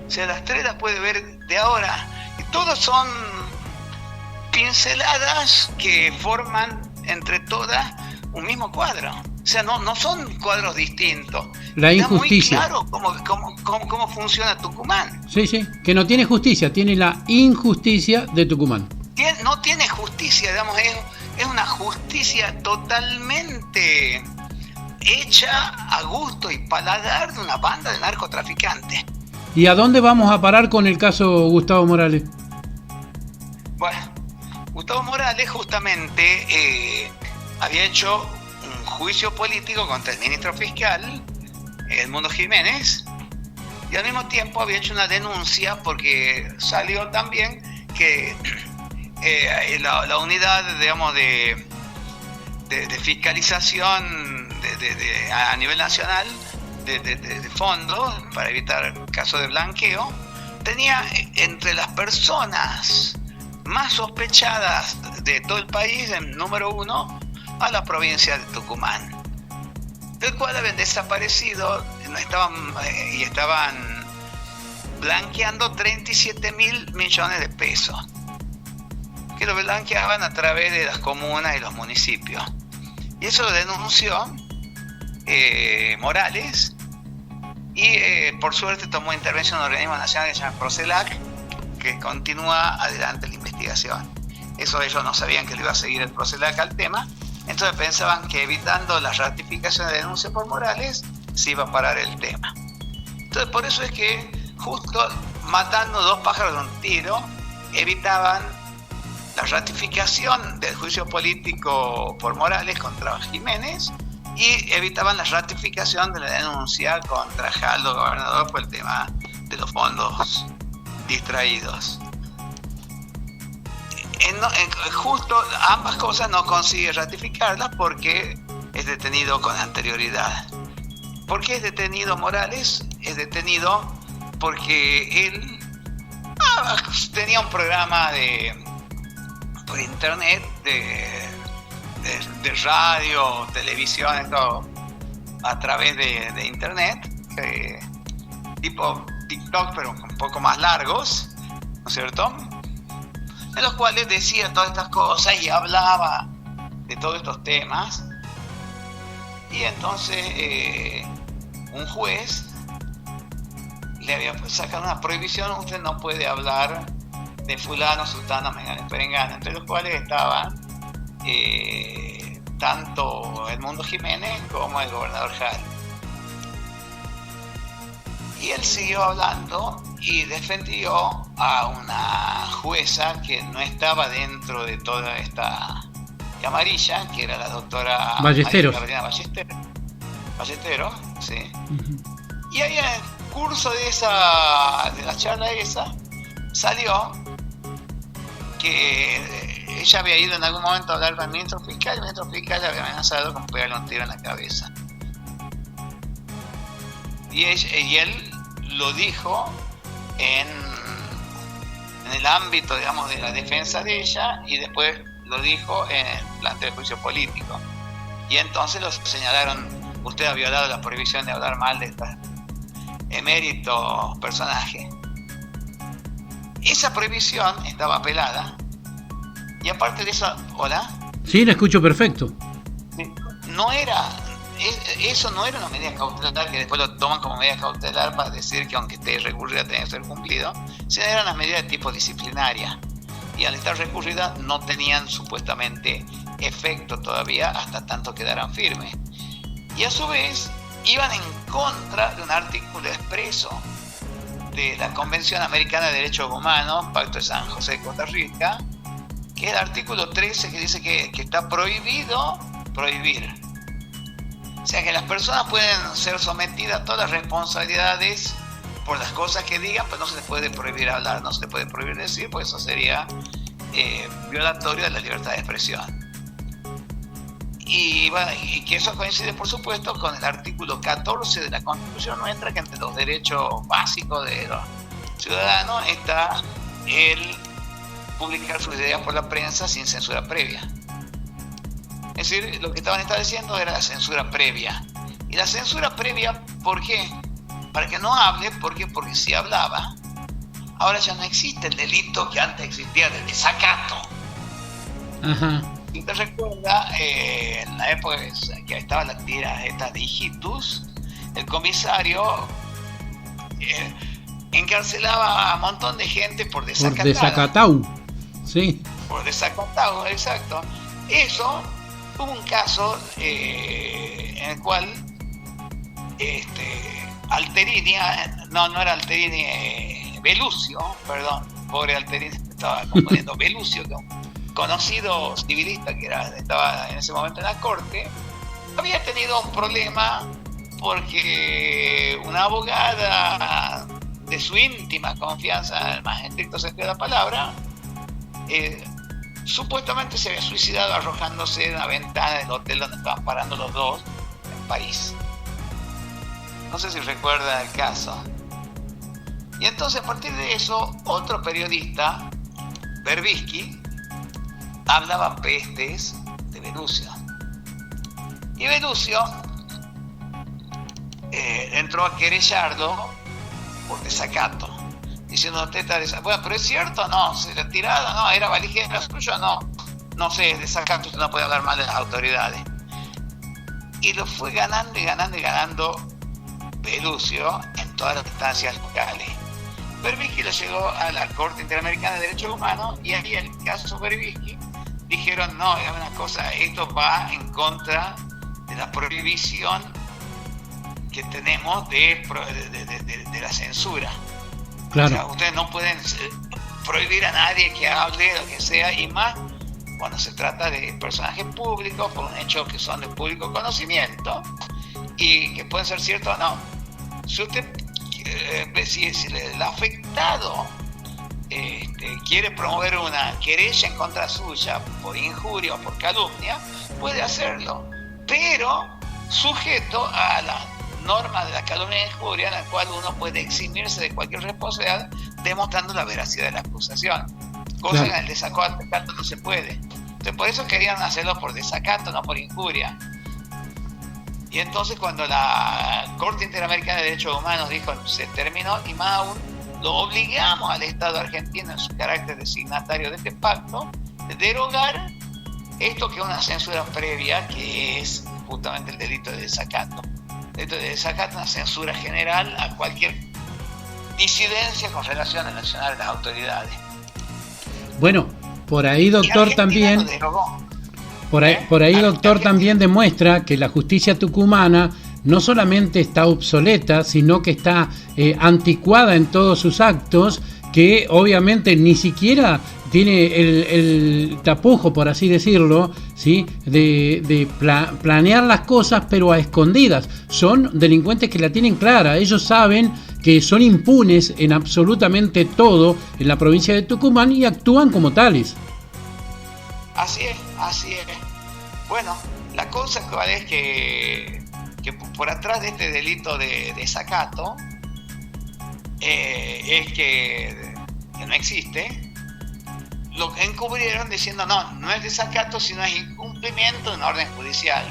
O sea, las 3 las puede ver de ahora. Y todos son pinceladas que forman entre todas un mismo cuadro. O sea, no son cuadros distintos. La injusticia. Está muy claro cómo funciona Tucumán. Sí, que no tiene justicia, tiene la injusticia de Tucumán. No tiene justicia, digamos, es una justicia totalmente hecha a gusto y paladar de una banda de narcotraficantes. ¿Y a dónde vamos a parar con el caso Gustavo Morales? Bueno, Gustavo Morales justamente había hecho un juicio político contra el ministro fiscal, Edmundo Jiménez, y al mismo tiempo había hecho una denuncia porque salió también que la unidad, digamos, de fiscalización a nivel nacional de fondos para evitar casos de blanqueo, tenía entre las personas más sospechadas de todo el país, el número 1, a la provincia de Tucumán, del cual habían desaparecido, estaban blanqueando 37.000 millones de pesos, que lo blanqueaban a través de las comunas y los municipios. Y eso lo denunció Morales, y por suerte tomó intervención un organismo nacional que se llama Procelac, que continúa adelante la investigación. Eso ellos no sabían que le iba a seguir el Procelac al tema, entonces pensaban que evitando la ratificación de denuncia por Morales se iba a parar el tema. Entonces por eso es que justo matando 2 pájaros de un tiro, evitaban la ratificación del juicio político por Morales contra Jiménez y evitaban la ratificación de la denuncia contra Jaldo, gobernador, por el tema de los fondos distraídos. Justo ambas cosas no consigue ratificarlas porque es detenido con anterioridad. ¿Por qué es detenido Morales? Es detenido porque él tenía un programa por internet de radio, televisión, todo a través de internet, tipo TikTok, pero un poco más largos, ¿no es cierto? En los cuales decía todas estas cosas y hablaba de todos estos temas. Y entonces un juez le había sacado una prohibición: usted no puede hablar de fulano, sultano, mengano, perengano, entre los cuales estaban tanto Edmundo Jiménez como el gobernador Jaldo. Y él siguió hablando y defendió a una jueza que no estaba dentro de toda esta camarilla, que era la doctora Ballesteros. Ballesteros, sí. Uh-huh. Y ahí en el curso de la charla esa, salió que ella había ido en algún momento a hablar con el ministro fiscal, y el ministro fiscal le había amenazado con pegarle un tiro en la cabeza. Y él lo dijo en el ámbito, digamos, de la defensa de ella, y después lo dijo en el planteo de juicio político. Y entonces lo señalaron: usted ha violado la prohibición de hablar mal de este emérito personaje. Esa prohibición estaba apelada, y aparte de eso, ¿hola? Sí, la escucho perfecto. Eso no era una medida cautelar que después lo toman como medida cautelar para decir que aunque esté recurrida tiene que ser cumplido, sino era una medida de tipo disciplinaria. y al estar recurrida no tenían supuestamente efecto todavía hasta tanto quedaran firmes. Y a su vez iban en contra de un artículo expreso de la Convención Americana de Derechos Humanos, Pacto de San José de Costa Rica, que es el artículo 13, que dice que está prohibido prohibir. O sea que las personas pueden ser sometidas a todas las responsabilidades por las cosas que digan, pero no se les puede prohibir hablar, no se les puede prohibir decir, porque eso sería violatorio de la libertad de expresión. Y que eso coincide, por supuesto, con el artículo 14 de la Constitución nuestra, que entre los derechos básicos de los ciudadanos está el publicar sus ideas por la prensa sin censura previa. Es decir, lo que estaban estableciendo era la censura previa. Y la censura previa, ¿por qué? Para que no hable, ¿por qué? Porque si hablaba, ahora ya no existe el delito que antes existía del desacato. Ajá. Si te recuerda, en la época que estaba la tira esta de Hijitus, el comisario encarcelaba a un montón de gente por desacatar. Por desacatau, sí. Por desacatado, exacto. Eso, hubo un caso en el cual Alterini, no era Alterini, Belucio, perdón, pobre Alterini, estaba componiendo Belucio, que un conocido civilista que estaba en ese momento en la corte, había tenido un problema porque una abogada de su íntima confianza, en el más estricto sentido de la palabra, supuestamente se había suicidado arrojándose de una ventana del hotel donde estaban parando los dos en París. No sé si recuerda el caso. Y entonces, a partir de eso, otro periodista, Berbisky, hablaba pestes de Belucio. Y Belucio entró a querellarlo por desacato, diciendo, bueno, pero es cierto, no, se retirada, no, era valijera suya, no sé, desacato, usted no puede hablar mal de las autoridades. Y lo fue ganando y ganando y ganando Belucio en todas las instancias locales. Berbisky lo llegó a la Corte Interamericana de Derechos Humanos y ahí el caso Berbisky dijeron, no, es una cosa, esto va en contra de la prohibición que tenemos de la censura. Claro. O sea, ustedes no pueden prohibir a nadie que hable, lo que sea, y más cuando se trata de personajes públicos por un hecho que son de público conocimiento y que pueden ser ciertos o no. Si usted, si el afectado quiere promover una querella en contra suya por injuria o por calumnia, puede hacerlo, pero sujeto a la norma de la calumnia e injuria, en la cual uno puede eximirse de cualquier responsabilidad demostrando la veracidad de la acusación, cosa que en el desacato no se puede. Entonces, por eso querían hacerlo por desacato, no por injuria. Y entonces, cuando la Corte Interamericana de Derechos Humanos dijo se terminó, y más aún lo obligamos al Estado argentino en su carácter de signatario de este pacto de derogar esto que es una censura previa, que es justamente el delito de desacato. El delito de desacato es una censura general a cualquier disidencia con relación al accionar de las autoridades. Bueno, por ahí, doctor, también por ahí, doctor, también demuestra que la justicia tucumana no solamente está obsoleta, sino que está anticuada en todos sus actos, que obviamente ni siquiera tiene el tapujo, por así decirlo, ¿sí? de planear las cosas, pero a escondidas. Son delincuentes que la tienen clara, ellos saben que son impunes en absolutamente todo en la provincia de Tucumán y actúan como tales. Así es. Bueno, la cosa es que por atrás de este delito de desacato es que no existe. Lo encubrieron diciendo no es desacato, sino es incumplimiento de una orden judicial.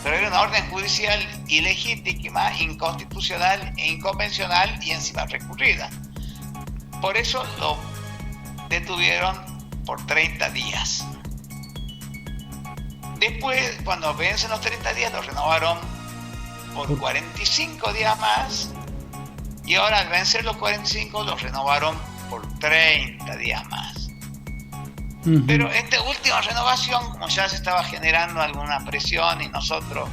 Pero era una orden judicial ilegítima, inconstitucional e inconvencional y encima recurrida. Por eso lo detuvieron por 30 días. Después, cuando vencen los 30 días, lo renovaron por 45 días más. Y ahora, al vencer los 45, los renovaron por 30 días más. Pero esta última renovación, como ya se estaba generando alguna presión, y nosotros,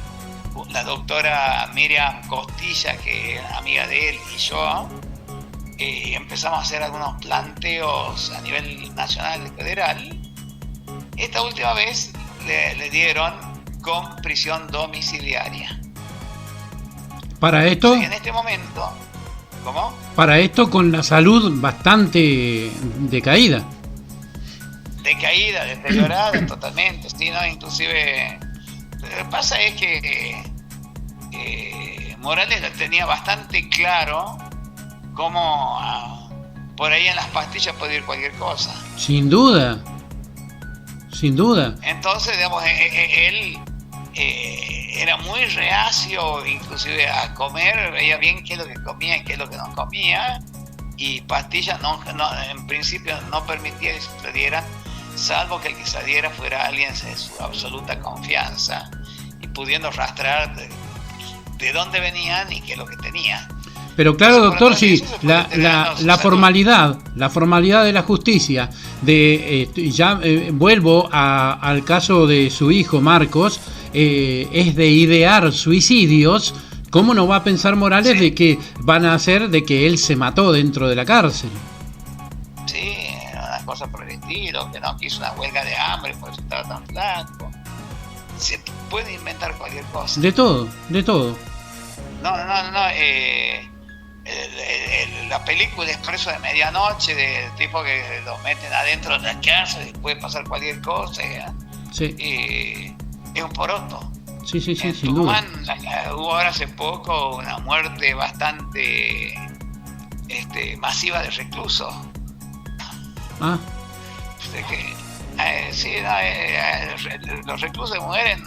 la doctora Miriam Costilla, que es amiga de él, y yo, empezamos a hacer algunos planteos a nivel nacional y federal. Esta última vez le dieron con prisión domiciliaria. Para esto, en este momento, ¿cómo? Para esto con la salud bastante decaída. Deteriorada totalmente, ¿sí? ¿No? Inclusive, lo que pasa es que Morales lo tenía bastante claro cómo por ahí en las pastillas puede ir cualquier cosa. Sin duda. Entonces, digamos, él era muy reacio, inclusive a comer, veía bien qué es lo que comía y qué es lo que no comía, y pastillas en principio no permitía que se le dieran, salvo que el que se diera fuera alguien de su absoluta confianza y pudiendo rastrear de dónde venían y qué es lo que tenían. Pero claro, doctor, sí, la formalidad de la justicia, vuelvo al caso de su hijo Marcos, es de idear suicidios. ¿Cómo no va a pensar Morales de que van a hacer de que él se mató dentro de la cárcel? Sí, una cosa por el estilo, que no quiso una huelga de hambre, por eso estaba tan flaco. Se puede inventar cualquier cosa. De todo. No. La película Expreso de Medianoche, del tipo que lo meten adentro de la cárcel y puede pasar cualquier cosa. Sí. Es un poroto. Sí, en sin duda. Hubo ahora hace poco una muerte bastante masiva de reclusos. Los reclusos mueren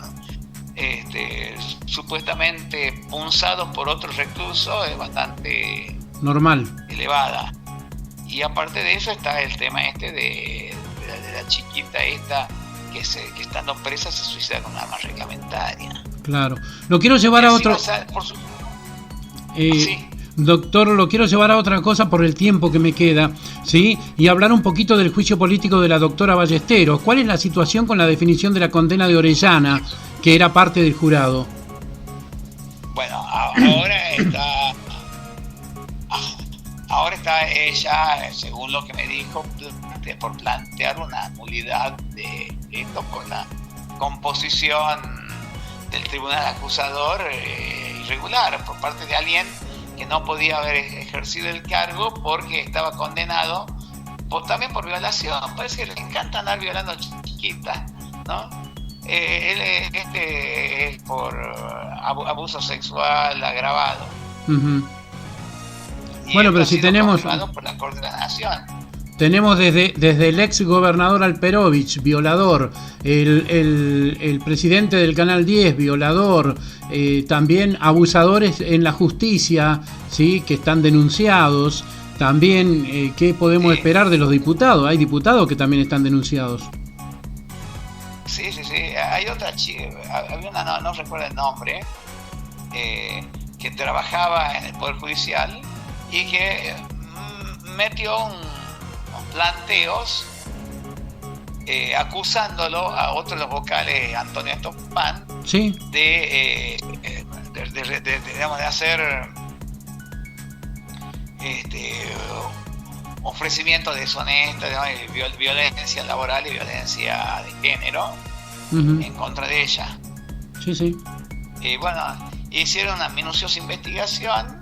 supuestamente punzados por otros reclusos, es bastante normal, elevada. Y aparte de eso está el tema de la chiquita esta que estando presa se suicida con un arma reglamentaria. Claro. Lo quiero llevar a otro. Sí. Doctor, lo quiero llevar a otra cosa por el tiempo que me queda, ¿sí? Y hablar un poquito del juicio político de la doctora Ballesteros. ¿Cuál es la situación con la definición de la condena de Orellana, que era parte del jurado? Bueno, ahora está ella, según lo que me dijo, por plantear una nulidad de esto por la composición del tribunal acusador irregular por parte de alguien que no podía haber ejercido el cargo porque estaba condenado también por violación. Parece que le encanta andar violando chiquitas, ¿no? Él es por abuso sexual agravado. Uh-huh. Bueno, pero si tenemos por la Corte de la Nación. Tenemos desde el ex gobernador Alperovich, violador, el presidente del Canal 10, violador, también abusadores en la justicia, ¿sí? Que están denunciados. También, ¿qué podemos esperar de los diputados? Hay diputados que también están denunciados. Sí. Hay otra chica, había una, no recuerdo el nombre, que trabajaba en el Poder Judicial y que metió unos planteos acusándolo a otro de los vocales, Antonio Estopán, ¿sí? de hacer ofrecimiento deshonesto, violencia laboral y violencia de género, uh-huh, en contra de ella. Sí. Bueno, hicieron una minuciosa investigación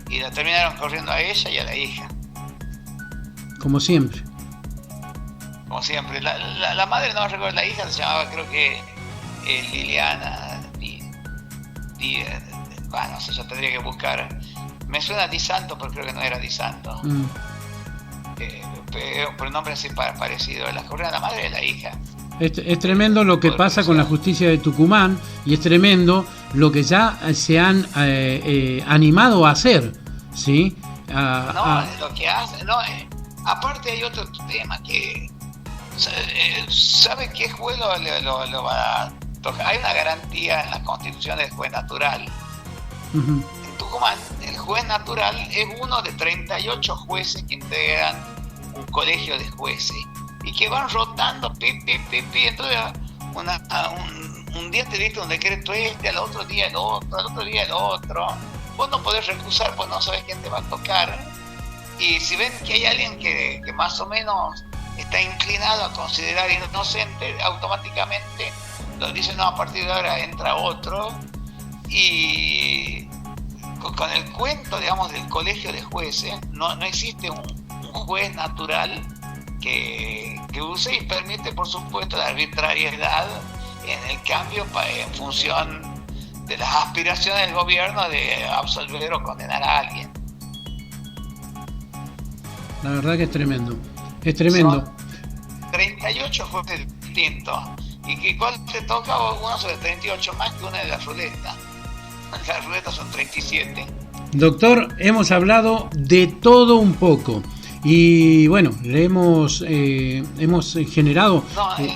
y la terminaron corriendo a ella y a la hija. Como siempre. La madre, no recuerdo, la hija se llamaba, creo que Liliana. Bueno, no sé, yo tendría que buscar. Me suena Di Santo, pero creo que no era Di Santo. Pero el nombre es parecido. La corrieron a la madre y a la hija. Es tremendo lo que pasa con la justicia de Tucumán y es tremendo lo que ya se han animado a hacer, ¿sí? Lo que hace, aparte hay otro tema que ¿sabe qué juez lo va a tocar? Hay una garantía en la Constitución del juez natural. Uh-huh. En Tucumán, el juez natural es uno de 38 jueces que integran un colegio de jueces. y que van rotando, entonces un día te diste un decreto al otro día el otro, al otro día el otro. Vos no podés recusar, pues no sabés quién te va a tocar. Y si ven que hay alguien que más o menos está inclinado a considerar inocente, automáticamente lo dicen, no, a partir de ahora entra otro. Y con el cuento, digamos, del colegio de jueces, no existe un juez natural que use y permite, por supuesto, la arbitrariedad en el cambio en función de las aspiraciones del gobierno de absolver o condenar a alguien. La verdad que es tremendo. Es tremendo. Son 38 jueces distintos. ¿Y cuál te toca? Uno sobre 38 más que una de las ruletas. Las ruletas son 37. Doctor, hemos hablado de todo un poco. Y bueno, le hemos generado...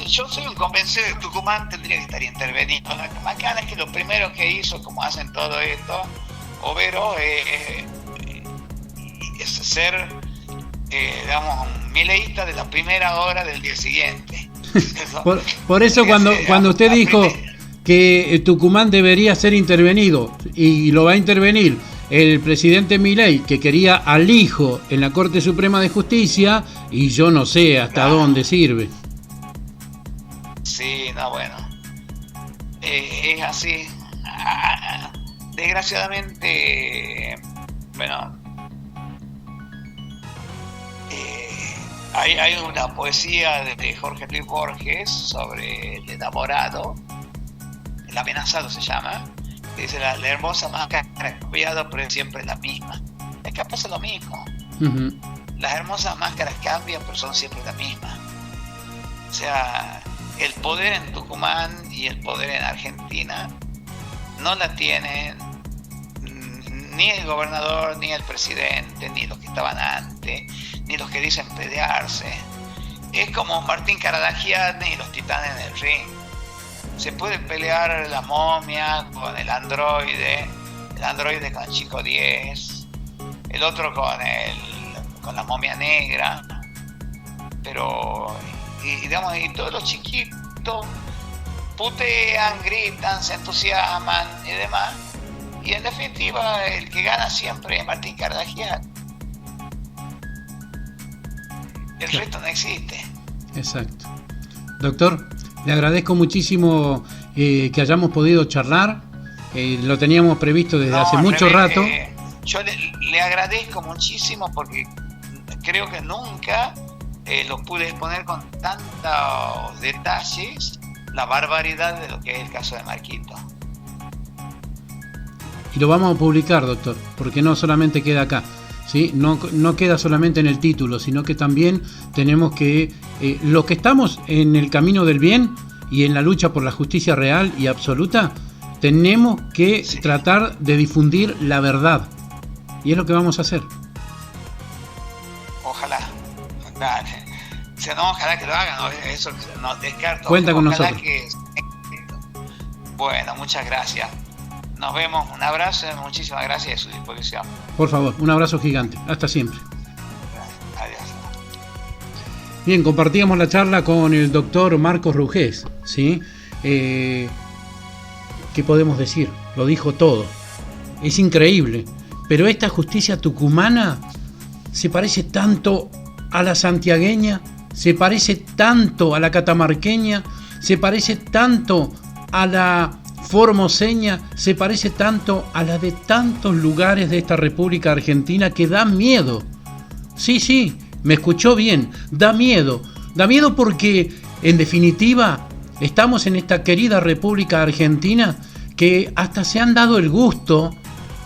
yo soy un convencido de que Tucumán tendría que estar intervenido. La macana es que lo primero que hizo, como hacen todo esto, Overo, es ser, digamos, un mileísta de la primera hora del día siguiente. Por eso cuando usted dijo que Tucumán debería ser intervenido y lo va a intervenir el presidente Milei, que quería al hijo en la Corte Suprema de Justicia, y yo no sé hasta dónde sirve. Sí, no, bueno, es así. Desgraciadamente, bueno, hay una poesía de Jorge Luis Borges sobre el enamorado, el amenazado se llama. Dice, la hermosa máscara ha cambiado, pero es siempre la misma. Acá pasa lo mismo. Uh-huh. Las hermosas máscaras cambian, pero son siempre la misma. O sea, el poder en Tucumán y el poder en Argentina no la tienen ni el gobernador, ni el presidente, ni los que estaban antes, ni los que dicen pelearse. Es como Martín Caradagian y los titanes en el ring. Se puede pelear la momia con el androide con el chico 10, el otro con la momia negra, pero digamos, y todos los chiquitos putean, gritan, se entusiasman y demás, y en definitiva el que gana siempre es Martín Caradagian. El resto no existe. Exacto. Doctor, le agradezco muchísimo que hayamos podido charlar. Lo teníamos previsto desde hace mucho rato. Yo le agradezco muchísimo porque creo que nunca lo pude exponer con tantos detalles, la barbaridad de lo que es el caso de Marquito. Y lo vamos a publicar, doctor, porque no solamente queda acá. ¿Sí? No queda solamente en el título, sino que también tenemos que, los que estamos en el camino del bien y en la lucha por la justicia real y absoluta, tenemos que tratar de difundir la verdad. Y es lo que vamos a hacer. Ojalá. Ojalá que lo hagan, ¿no? Eso no descarto. Cuenta con nosotros. Bueno, muchas gracias. Nos vemos, un abrazo, muchísimas gracias y a su disposición. Por favor, un abrazo gigante. Hasta siempre. Adiós. Bien, compartíamos la charla con el doctor Marcos Rugés, ¿sí? ¿Qué podemos decir? Lo dijo todo. Es increíble. Pero esta justicia tucumana se parece tanto a la santiagueña, se parece tanto a la catamarqueña, se parece tanto a la formoseña, se parece tanto a la de tantos lugares de esta República Argentina que da miedo. Sí, me escuchó bien, da miedo porque en definitiva estamos en esta querida República Argentina que hasta se han dado el gusto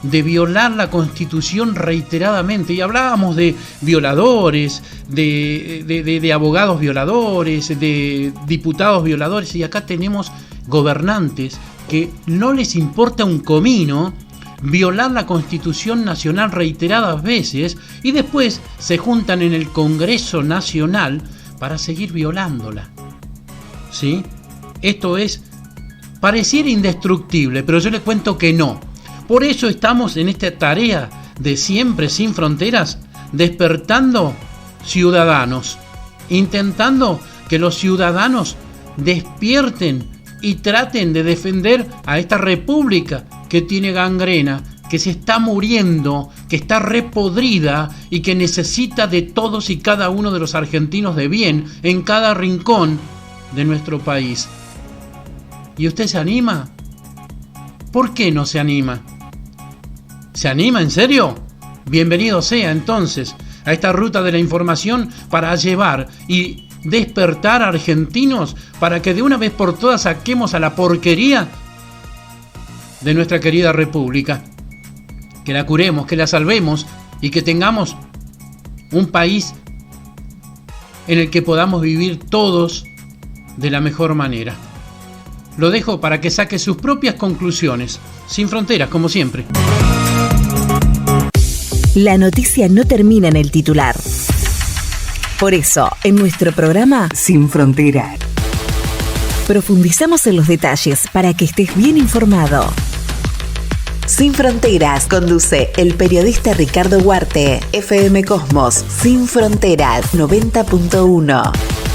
de violar la Constitución reiteradamente, y hablábamos de violadores, de abogados violadores, de diputados violadores, y acá tenemos gobernantes que no les importa un comino violar la Constitución Nacional reiteradas veces y después se juntan en el Congreso Nacional para seguir violándola. ¿Sí? Esto pareciera indestructible, pero yo les cuento que no. Por eso estamos en esta tarea de Siempre Sin Fronteras, despertando ciudadanos. intentando que los ciudadanos despierten y traten de defender a esta república que tiene gangrena, que se está muriendo, que está repodrida y que necesita de todos y cada uno de los argentinos de bien en cada rincón de nuestro país. ¿Y usted se anima? ¿Por qué no se anima? ¿Se anima en serio? Bienvenido sea entonces a esta ruta de la información para llevar y despertar a argentinos para que de una vez por todas saquemos a la porquería de nuestra querida república. Que la curemos, que la salvemos y que tengamos un país en el que podamos vivir todos de la mejor manera. Lo dejo para que saque sus propias conclusiones, sin fronteras, como siempre. La noticia no termina en el titular. Por eso, en nuestro programa Sin Fronteras, profundizamos en los detalles para que estés bien informado. Sin Fronteras conduce el periodista Ricardo Huarte, FM Cosmos, Sin Fronteras 90.1.